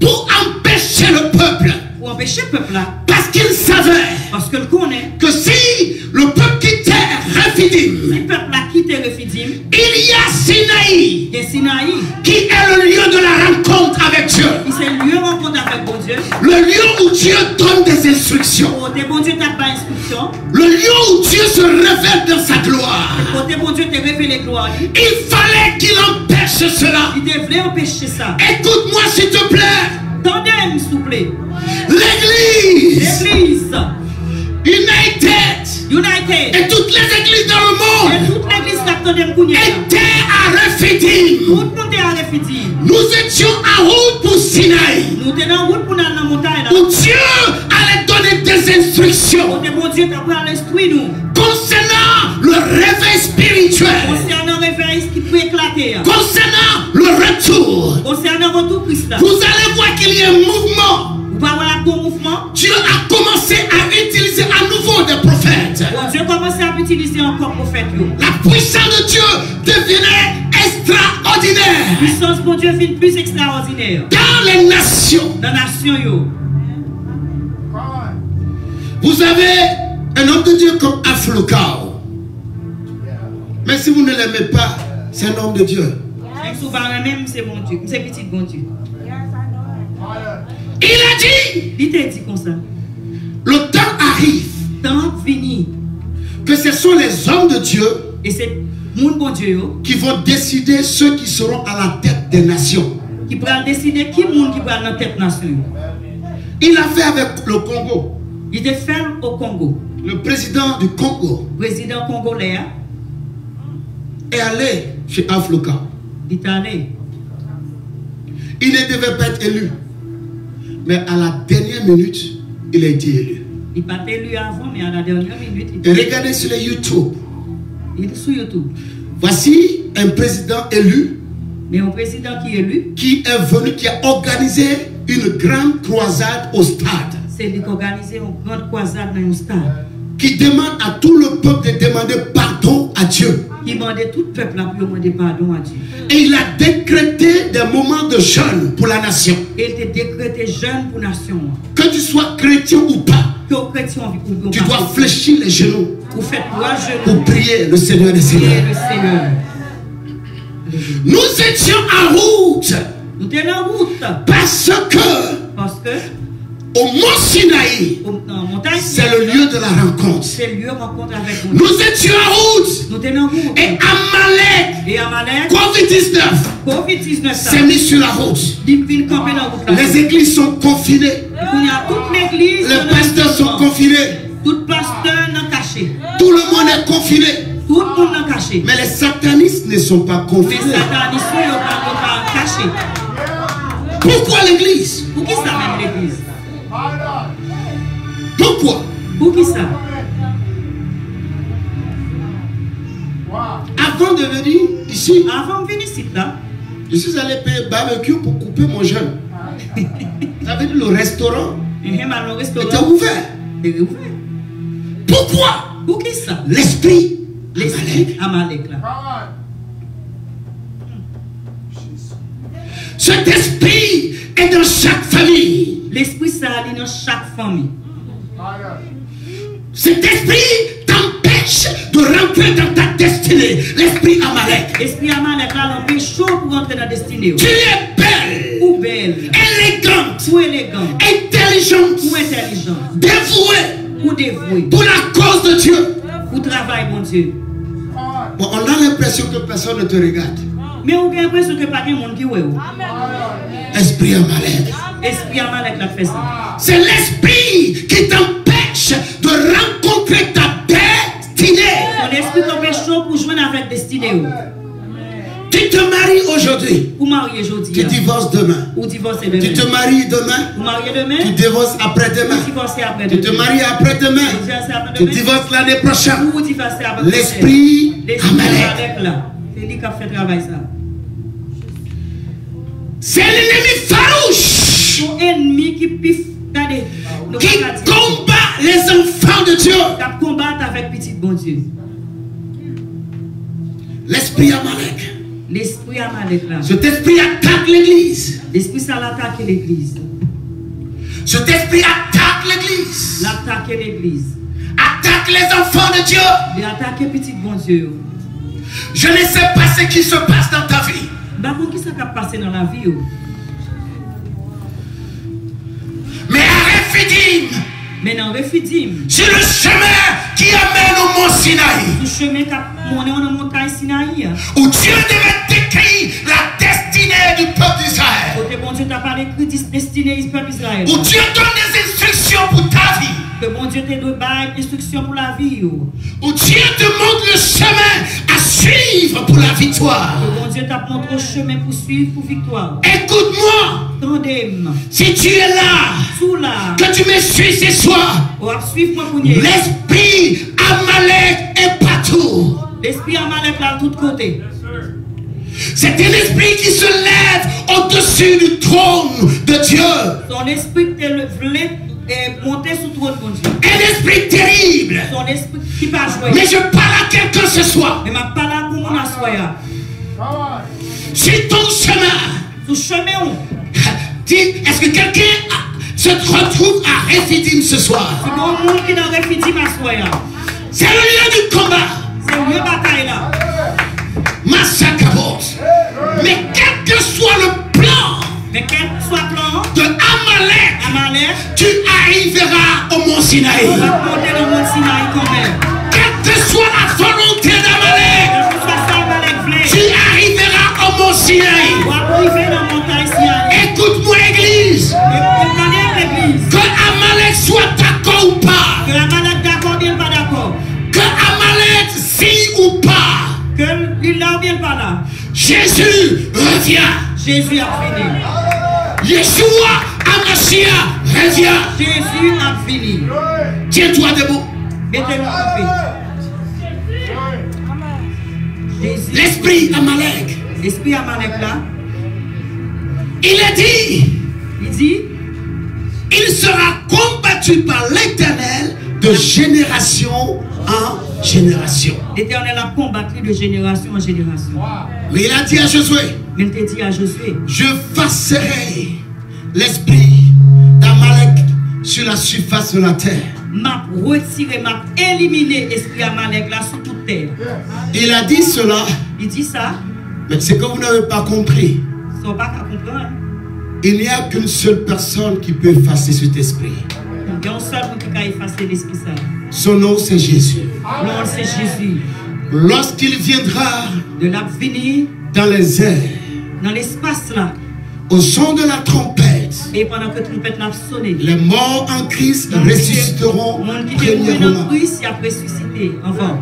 Pour empêcher le peuple. Pour empêcher le peuple là. Parce qu'il savait. Parce que le connaît. Que si le peuple quittait Rephidim. Si le peuple a quitté Rephidim. Il y a Sinaï. Et Sinaï. Qui est le lieu de la rencontre avec Dieu. C'est le lieu de rencontre avec bon Dieu. Le lieu où Dieu donne des instructions. Côté bon Dieu t'a pas instruction. Le lieu où Dieu se révèle dans sa gloire. Côté bon Dieu t'a révélé gloire. Il fallait qu'il empêche cela. Il devait empêcher ça. Écoute-moi s'il te plaît. Tendez-moi s'il vous plaît. L'église. United. Et toutes les églises dans le monde. Et toute l'église étaient à Rephidim. Tout le monde est à Rephidim. Nous étions en route pour Sinaï. Nous étions en route pour la montagne. Où Dieu allait donner des instructions. Bon Dieu t'a instruit nous. Concernant le réveil spirituel. Concernant le réveil qui peut éclater. Concernant le retour. Concernant le retour Christ. Vous allez voir qu'il y a un mouvement. Vous allez voir un mouvement. Dieu a commencé à utiliser à nouveau des prophètes. Dieu a commencé à utiliser encore prophètes. La puissance de Dieu devenait extraordinaire. La puissance de Dieu devient plus extraordinaire. Dans les nations. Dans les nations. Vous avez un homme de Dieu comme Aflokao. Mais si vous ne l'aimez pas, c'est un homme de Dieu. Même c'est bon Dieu. C'est petit bon Dieu. Il a dit. Il t'a dit comme ça. Le temps arrive. Temps fini. Que ce sont les hommes de Dieu. Et c'est mon bon Dieu qui vont décider ceux qui seront à la tête des nations. Qui pourra décider qui monde qui va dans la tête nation. Il a fait avec le Congo. Il a fait au Congo. Le président du Congo. Président congolais. Est allé chez Afloka. Il est allé. Il ne devait pas être élu. Mais à la dernière minute, il a été élu. Il n'est pas élu avant, mais à la dernière minute. Et regardez sur les YouTube. Il est sur YouTube. Voici un président élu. Mais un président qui est élu. Qui est venu, qui a organisé une grande croisade au stade. C'est lui qui a organisé une grande croisade dans un stade. Qui demande à tout le peuple de demander pardon à Dieu. Qui demandait tout le peuple à demander pardon à Dieu. Et il a décrété des moments de jeûne pour la nation. Il a décrété jeûne pour la nation. Que tu sois chrétien ou pas. Tu dois fléchir les genoux. Pour prier le Seigneur des Seigneurs. Nous étions en route. Nous étions en route. Parce que au mont Sinaï, c'est le lieu de la rencontre. Nous étions en route. Et Amalek, Covid-19 s'est mis sur la route. Les églises sont confinées. Les pasteurs sont confinés. Tout le monde est confiné. Mais les satanistes ne sont pas confinés. Pourquoi l'église? Pour qui ça même l'église? Pourquoi? Pour qui ça? Avant de venir ici, là, je suis allé payer barbecue pour couper mon jeûne. Ça veut dire le restaurant était ouvert. Pourquoi? Pour qui ça? L'esprit Amalek là. Cet esprit est dans chaque famille. L'esprit ça est dans chaque famille. Cet esprit t'empêche de rentrer dans ta destinée. L'esprit Amalek. L'esprit Amalek là l'empêche chaud pour rentrer dans la destinée. Tu es belle. Ou belle. Élégante. Ou élégante. Intelligente. Ou intelligente. Dévouée. Ou dévouée. Pour la cause de Dieu. Pour travail, mon Dieu. Bon, on a l'impression que personne ne te regarde. Mais on a l'impression que pas de monde qui voit. Esprit Amalek. Esprit Amalek l'a fait ça. C'est l'esprit qui t'empêche de rencontrer ta destinée. Ton esprit t'empêche pour jouer avec destinée. Tu te maries aujourd'hui. Ou marier aujourd'hui. Tu divorces demain. Ou divorcer demain. Tu te maries demain. Ou marier demain. Tu divorces après-demain. Ou divorcer après Tu demain. te maries après-demain. Tu divorces l'année prochaine. Ou divorcer après L'esprit Amalek là. C'est lui qui a fait travail ça. C'est l'ennemi farouche Son ennemi qui piffe. qui combat les enfants de Dieu. Qui combat avec petit bon Dieu. L'esprit Amalek. L'esprit Amalek là. Cet esprit attaque l'église. L'esprit ça l'attaque l'église. Cet esprit attaque l'église. L'attaque l'église. Attaque les enfants de Dieu. Il attaque petit bon Dieu. Je ne sais pas ce qui se passe dans ta vie. Bah pour qui ça va passer dans la vie? Mais à Rephidim, Maintenant, Rephidim, sur le chemin qui amène au mont Sinaï, le chemin qui a mené dans la montagne Sinaï, où Dieu devait décrire la destinée du peuple d'Israël, côté bon Dieu t'a pas écrit destinée du peuple d'Israël. où Dieu donne des instructions pour ta vie, Que bon Dieu te donne des instructions pour la vie. où Dieu te montre le chemin à suivre pour la victoire. Que bon Dieu t'a montré le chemin pour suivre pour victoire. Écoute-moi, Tandem, si tu es là, sous là, que tu me suis ce soir, on va suivre moi pour nier. l'esprit Amalek est partout. L'esprit Amalek là de tous côtés. C'est un esprit qui se lève au-dessus du trône de Dieu. Son esprit te voulait monter sous le trône de Dieu. Un esprit terrible. Son esprit qui va jouer. Mais je parle à quelqu'un ce soir. Mais ma parole pour mon assoya. Sur ton chemin, Sous chemin, dis, est-ce que quelqu'un se retrouve à Rephidim ce soir? c'est bon monde qui dans Rephidim assoya. C'est le lieu du combat. C'est une bataille là. Massacabos. Mais quel que soit le plan Mais quel soit le plan de Amalek, Amalek, tu arriveras au mont Sinaï. on va monter dans le mont Sinaï quand même. Quelle que soit la volonté d'Amalek, Quel que soit ça Amalek voulait, tu arriveras au mont Sinaï. on va arriver dans la montagne Sinaï. Écoute-moi, église. Et regardez l'église. Que Amalek soit d'accord ou pas. Que Amalek d'accord bien pas d'accord. Que Amalek signe ou pas. Que il là ou bien pas là. Jésus revient. Jésus a fini. Yeshua Amashia revient. Jésus a fini. Tiens-toi debout. Mettez-le en paix. Jésus. L'esprit Amalek. L'esprit Amalek là, Il a dit, il dit, il sera combattu par l'Éternel de génération en génération. l'Éternel a combattu de génération en génération. Mais il a dit à Josué, Mais il te dit à Josué, je fasserai l'esprit d'Amalek sur la surface de la terre. m'a retiré, m'a éliminé l'esprit Amalek là sur toute terre. Il a dit cela, Il dit ça, mais c'est que vous n'avez pas compris. ils ne sont pas qu'à comprendre. Il n'y a qu'une seule personne qui peut effacer cet esprit. Il y a un seul monde qui a effacé l'esprit ça. Son nom, c'est Jésus. Non, c'est Jésus. Lorsqu'il viendra De l'avenir, dans les airs, dans l'espace là, au son de la trompette, et pendant que la trompette l'a sonné, les morts en Christ ressusciteront le monde qui est mort dans premièrement. Christ, il a ressuscité avant.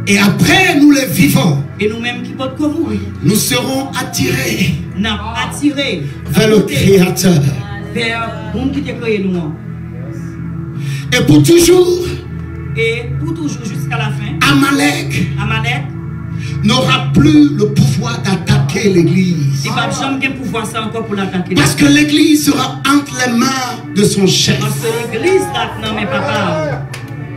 Et après, nous les vivants, Et nous-mêmes qui portons comme mourir, nous serons attirés n'a attiré vers le Créateur. vers le monde qui t'a créé nous. Et pour toujours, Et pour toujours jusqu'à la fin, Amalek Amalek, n'aura plus le pouvoir d'attaquer l'église. il va jamais pouvoir ça encore pour l'attaquer. Parce que l'église sera entre les mains de son chef. Parce que l'église là, non mais papa.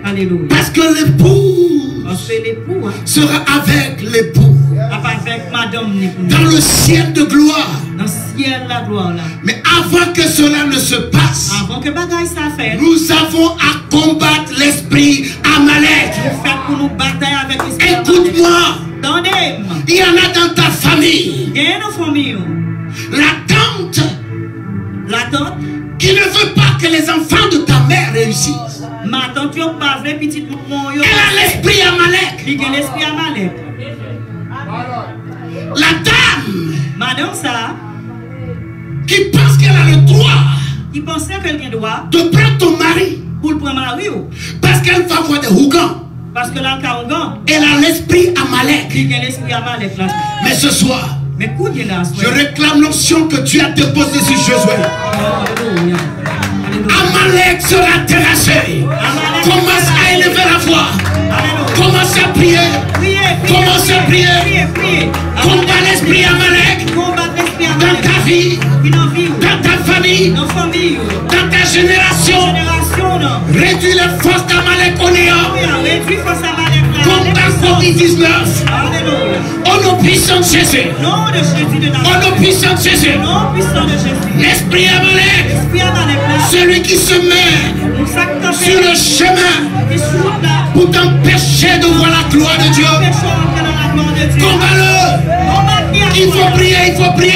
Alléluia. Parce que l'époux Parce que l'époux, hein, sera avec l'époux avec madame l'époux. dans le ciel de gloire. Dans le ciel la gloire là. Mais avant que cela ne se passe, Avant que bagaille ça fait, nous avons à combattre l'esprit Amalek. nous faisons pour nous batailler avec l'esprit. Écoute-moi, Attendez, il y en a dans ta famille. il y a nos familles. La tante La tante, qui ne veut pas que les enfants de ta mère réussissent. ma tante, tu pas vrai petit mon yo. Elle a l'esprit Amalek. Il y a l'esprit Amalek. La dame Madame ça, qui pense qu'elle a le droit qui pensait qu'elle a le droit de prendre ton mari pour le prendre mari parce qu'elle va voir des Hougans. parce que là le Hougans elle a l'esprit Amalek. Il a l'esprit Amalek là. Mais ce soir mais je réclame l'onction que Dieu a déposée sur Josué. Amalek sera terrassé. Commence à élever la voix. Commence à prier. Commence à prier. Combat l'esprit Amalek dans ta vie, dans ta famille, dans ta génération. Réduis les forces d'Amalek au néant. Combat Covid-19. Au nom puissant de Jésus. Au nom puissant de Jésus. L'esprit Amalek, celui qui se met sur le chemin pour t'empêcher de voir la gloire de Dieu. Combat-le. Il faut prier, il faut prier.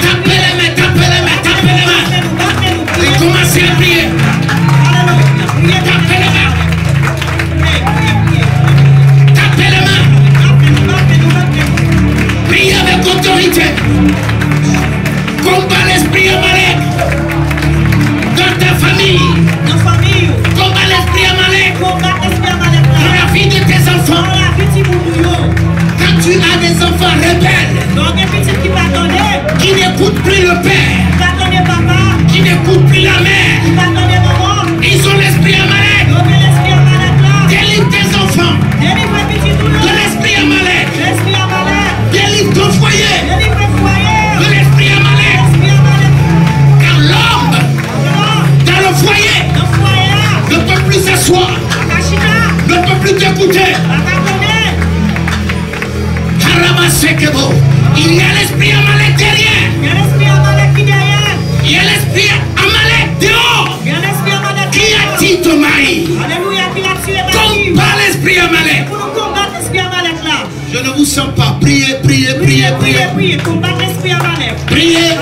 Tapez les mains, tapez les mains, tapez les mains. Et commencez à prier. Tapez les mains. Tapez les mains. Priez avec autorité. Combat l'esprit Amalek dans ta famille. Combat l'esprit Amalek dans la vie de tes enfants. Quand tu as des enfants rebelles qui n'écoutent plus le père, qui n'écoutent plus la mère, ils ont l'esprit Amalek. Délivre tes enfants de l'esprit Amalek. Délivre ton foyer de l'esprit Amalek. Car l'homme dans le foyer ne peut plus s'asseoir, ne peut plus t'écouter. Il y a l'esprit Amalek derrière. Il y a l'esprit Amalek dehors. Qui a dit ton mari? Combat l'esprit Amalek. Je ne vous sens pas. Priez, priez, priez, priez. Combattre l'esprit Amalek. Priez.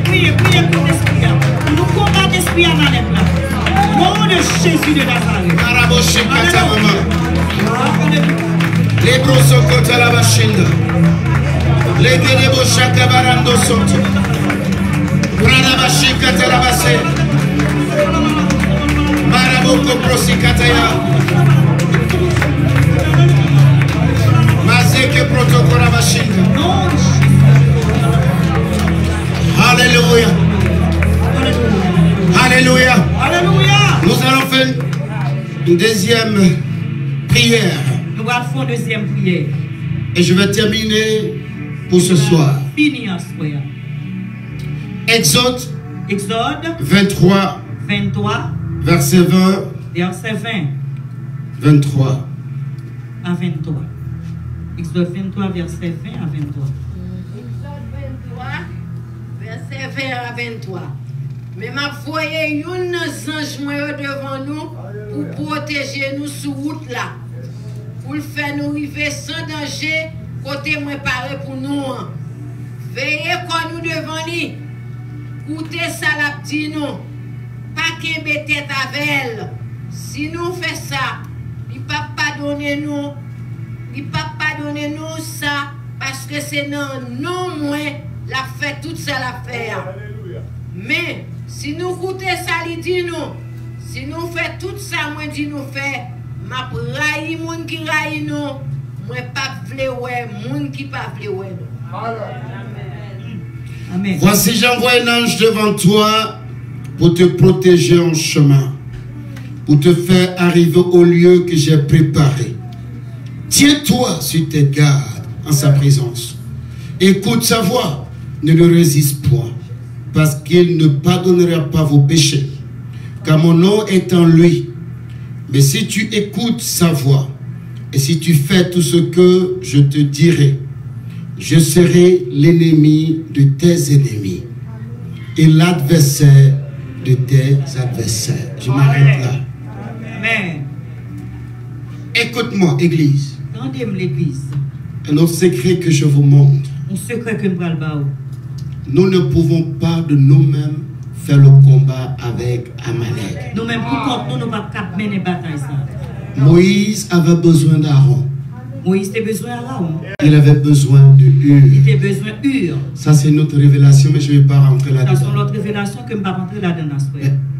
Priez pour l'esprit. Nous combattons l'esprit Amalek là. Nom de Jésus de Nazareth. Les brosokota la bashinda. Les gedebo shaka barando soto. Prana bashika telabase. Maraboko prosikataya. Mazeke protokora bashinda. Alléluia. Alléluia. Alléluia. Nous allons faire une deuxième prière. Nous allons faire une deuxième prière. Et je vais terminer pour ce soir. Exode 23, verset 20. Verset 20. 23. À 23. Exode 23, verset 20 à 23. Exode 23, verset 20 à 23. Mais ma voyez une ange devant nous pour protéger nous sur route là. Pour le faire nous arriver sans danger, côté moi paré pour nous. Veillez quand nous devant lui. Écoutez ça la petite nous. Pas qu'un tête avec elle. Si nous faisons ça, il ne peut pas donner nous. Il ne peut pas donner nous ça. Parce que c'est non, non moins la fait toute ça l'affaire. Mais si nous écoutons ça, il dit nous. Si nous faisons tout ça, moi dit nous fait. Ma raï moun qui raï nous, moi pas vle ouais, moun qui pas vle ouais nous. Amen. Voici j'envoie un ange devant toi pour te protéger en chemin, pour te faire arriver au lieu que j'ai préparé. Tiens-toi sur tes gardes en sa présence. Écoute sa voix, ne le résiste point, parce qu'il ne pardonnera pas vos péchés, car mon nom est en lui. Mais si tu écoutes sa voix, et si tu fais tout ce que je te dirai, je serai l'ennemi de tes ennemis et l'adversaire de tes adversaires. Je m'arrête là. Amen. Écoute-moi, Église. Rendez-moi l'Église. Un autre secret que je vous montre. Un secret que nous allons. Nous ne pouvons pas de nous-mêmes faire le combat avec Amalek. Nous-mêmes, pour nous ne pouvons pas mener bataille. Moïse avait besoin d'Aaron. Moïse avait besoin d'Aaron. Il avait besoin de Hur. Il avait besoin d'Hur. Ça, c'est une autre révélation, mais je ne vais pas rentrer Ça, c'est là-dedans. l'autre révélation que je ne vais pas rentrer là-dedans.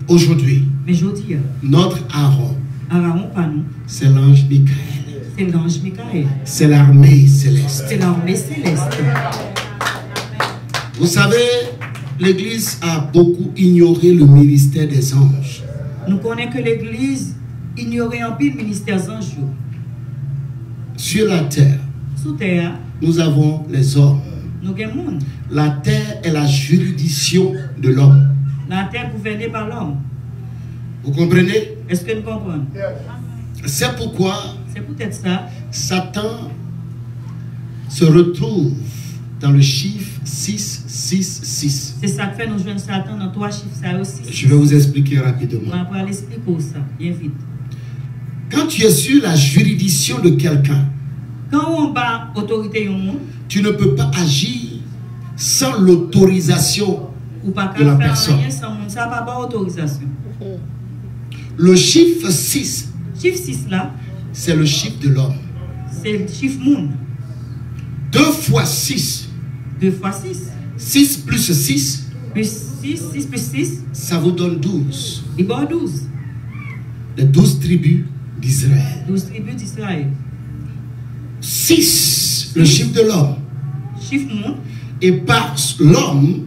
Aujourd'hui, Mais je dis, notre Aaron, Aaron, pas nous. c'est l'ange Michael. C'est l'ange Michael. C'est l'armée céleste. C'est l'armée céleste. Vous savez, l'Église a beaucoup ignoré le ministère des anges. Nous connaissons que l'Église ignorait un peu le ministère des anges. Sur la terre, Sous terre, nous avons les hommes. nous avons le monde. La terre est la juridiction de l'homme. La terre gouvernée par l'homme. Vous comprenez? Est-ce que nous comprenons? C'est pourquoi C'est peut-être ça. Satan se retrouve dans le chiffre 6, 6, 6. C'est ça que fait nous joindre Satan dans 3 chiffres, ça aussi. Je vais vous expliquer rapidement. On va l'expliquer ça, bien vite. Quand tu es sur la juridiction de quelqu'un, Quand on bat autorité au monde, tu ne peux pas agir sans l'autorisation ou pas de la qu'à faire personne. rien sans monde, ça va pas autorisation. Le chiffre 6, Chiffre 6 là, c'est le chiffre de l'homme. c'est le chiffre monde. 2 fois 6, 2 fois 6. 6 plus 6, Plus 6, 6 plus 6, ça vous donne 12. il va 12. Les 12 tribus d'Israël. 12 tribus d'Israël. 6, le chiffre de l'homme. Chiffre monde, Et par l'homme,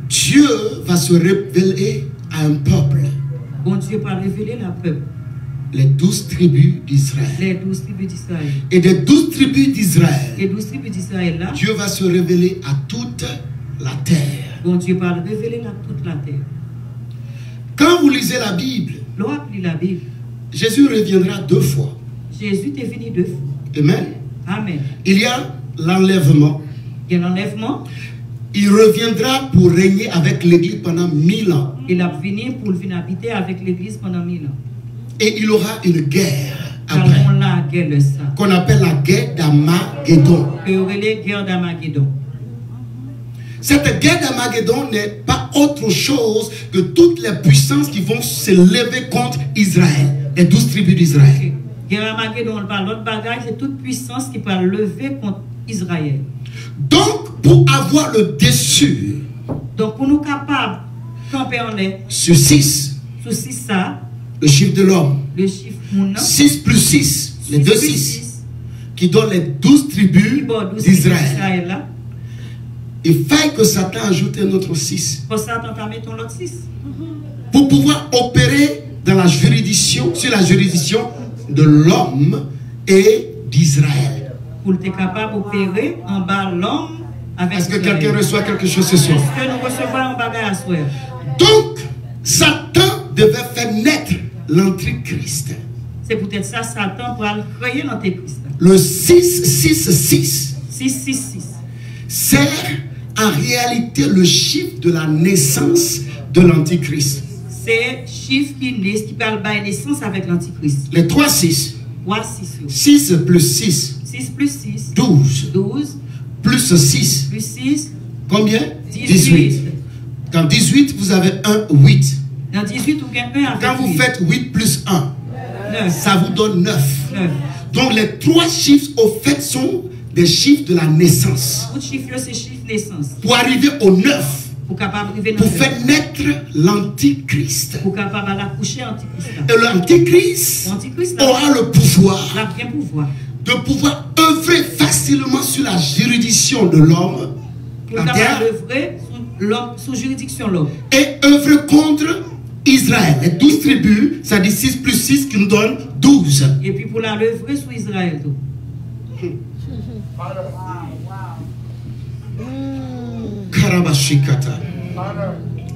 Dieu va se révéler à un peuple. bon Dieu va révéler la peuple. Les 12 tribus d'Israël. Les 12 tribus d'Israël. Et des 12 tribus d'Israël, Les 12 tribus d'Israël là, Dieu va se révéler à toute la terre. bon Dieu va révéler toute la terre. Quand vous lisez la Bible, L'on a pris la Bible. Jésus reviendra 2 fois. Jésus est venu 2 fois. Amen. Amen. Il y a l'enlèvement. Il y a l'enlèvement. Il reviendra pour régner avec l'Église pendant 1000 ans. Il a venu pour venir habiter avec l'église pendant 1000 ans. Et il aura une guerre Car après, on l'a guerre de ça. qu'on appelle la guerre d'Armageddon. Que y aurait les guerres d'Armageddon. Cette guerre d'Armageddon n'est pas autre chose que toutes les puissances qui vont se lever contre Israël, les 12 tribus d'Israël. Guerre d'Armageddon, par l'autre bagage, c'est toute puissance qui peut lever contre Israël. Donc, pour avoir le dessus Donc, pour nous capables de camper en l'air, sur 6, sous 6 ça, le chiffre de l'homme, le chiffre mon 6 plus 6, les 2 6, qui donnent les 12 tribus d'Israël. là, Il faille que Satan ajoute un autre 6 pour ça, t'entends mettre ton l'autre 6. pour pouvoir opérer dans la juridiction, sur la juridiction de l'homme et d'Israël. Pour être capable d'opérer en bas l'homme avec Est-ce que Israël. quelqu'un reçoit quelque chose ce soir? Est-ce que nous recevons un bagage à soi? Donc, Satan devait faire naître l'Antichrist. C'est peut-être ça, Satan, pour créer l'Antéchrist. Le 666 666. c'est en réalité le chiffre de la naissance de l'Antichrist. C'est chiffre qui naît, qui parle de naissance avec l'Antichrist. Les 3 6, 3, 6. 6 plus 6, 6 plus 6. 12, 12 plus 6, plus 6. combien? 18. Dans 18, vous avez 1, 8. Dans 18, vous gagnez 1 avec Quand vous 8. faites 8 plus 1, 9. ça vous donne 9. 9. Donc les 3 chiffres au fait sont des chiffres de la naissance. Votre chiffre, c'est chiffre naissance. Pour arriver au 9, Pour capable d'arriver pour faire naître l'Antichrist. pour capable d'accoucher Antichrist. Et l'Antichrist L'Antichrist aura le pouvoir a bien pouvoir. de pouvoir œuvrer facilement sur la juridiction de l'homme, Pour la capable terre, d'œuvrer sous juridiction l'homme. et œuvrer contre Israël. Les 12 tribus, ça dit 6 plus 6 qui nous donne 12. Et puis pour la l'œuvrer sous Israël. Tout. Karabashikata.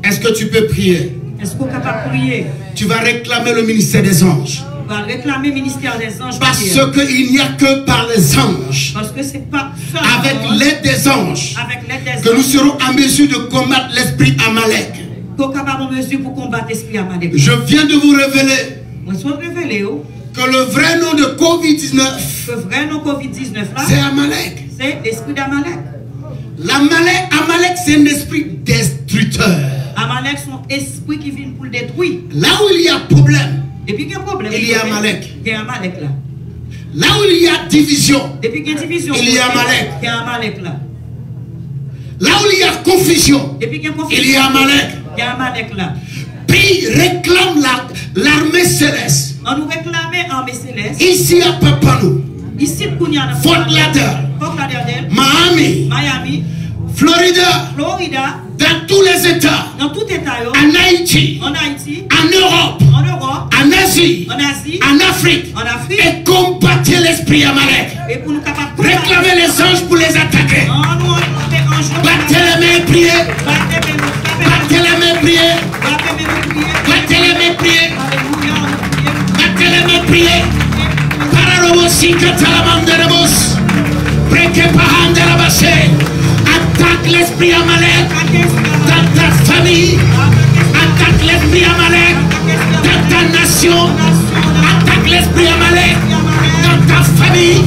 Est-ce que tu peux prier? Est-ce qu'on est capable de prier? Tu vas réclamer le ministère des anges. On va réclamer le ministère des anges. Parce qu'il n'y a que par les anges, Parce que c'est pas ça. avec l'aide des anges, Avec l'aide des que nous anges. serons en mesure de combattre l'esprit Amalek. Qu'on est capable en mesure pour combattre l'esprit Amalek. Je viens de vous révéler Moi, je suis révélé que le vrai nom de Covid-19, que le vrai nom Covid-19 là, c'est Amalek. c'est l'esprit d'Amalek. Amalek, c'est un esprit destructeur. Amalek, son esprit qui vient pour le détruire. Là où il y a problème, Et puis, il y a un problème. il y a Amalek. Il y a Amalek là. Là où il y a division, Depuis qu'il y a division, il y a Amalek. Il y a Amalek là. Là où il y a confusion, Depuis qu'il y a confusion, il y a Amalek. Il y a Amalek là. Puis réclame l'armée céleste. On nous réclamait armée céleste. Ici à Papanou, Ici, Kounia, Fort Lauderdale, Miami, Miami, Florida, Florida, dans tous les États, dans tout État, en Haïti, en Haïti, en Europe, en Asie, en Afrique, et combattre l'esprit Amalek. et pour nous capables de Réclamer les anges pour les attaquer. Battez les mains et priez. Battez les mains et priez. Battez les mains et priez. Battez les mains et priez. Pararobosi katalamanderebos. Breke pahanderabase. Attaque l'esprit Amalek dans ta famille. Attaque l'esprit Amalek dans ta nation. Attaque l'esprit Amalek dans ta famille,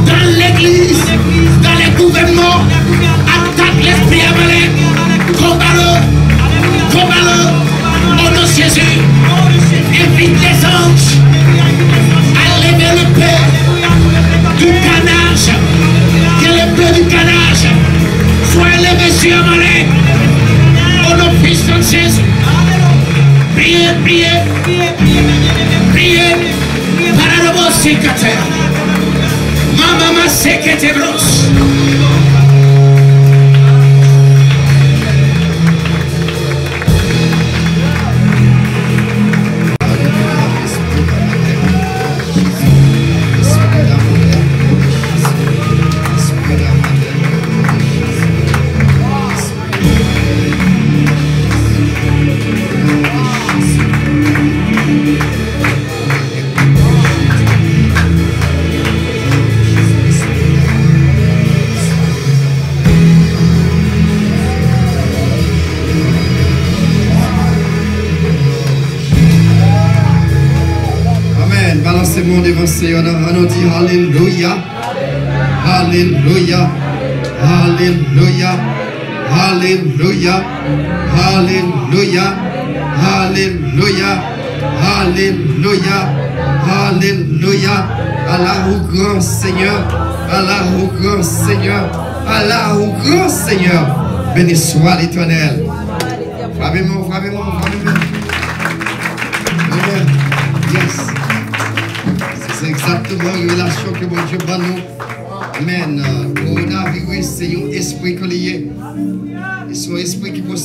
dans l'église, dans les gouvernements. Attaque l'esprit Amalek. Combat-le. Combat-le. Au nom de Jésus. Invite les anges à lever le paix du canage. Que le paix du canage soit élevé sur Amalek. Au nom puissant de Jésus. Priez, priez. Priez. Paralobo sekate. Mama sekete bros. Balancez-moi devant le Seigneur, on dit Alléluia, Alléluia, Alléluia, Alléluia, Alléluia, Alléluia, Alléluia, Alléluia, Allah au grand Seigneur, Allah au grand Seigneur, Allah au grand Seigneur, béni soit l'Éternel. Frappez-moi, frappez-moi, frappez-moi. Yes. C'est exactement la relation que mon Dieu bat nous. Amen. Coronavirus, c'est un esprit que lié. C'est un esprit qui possède.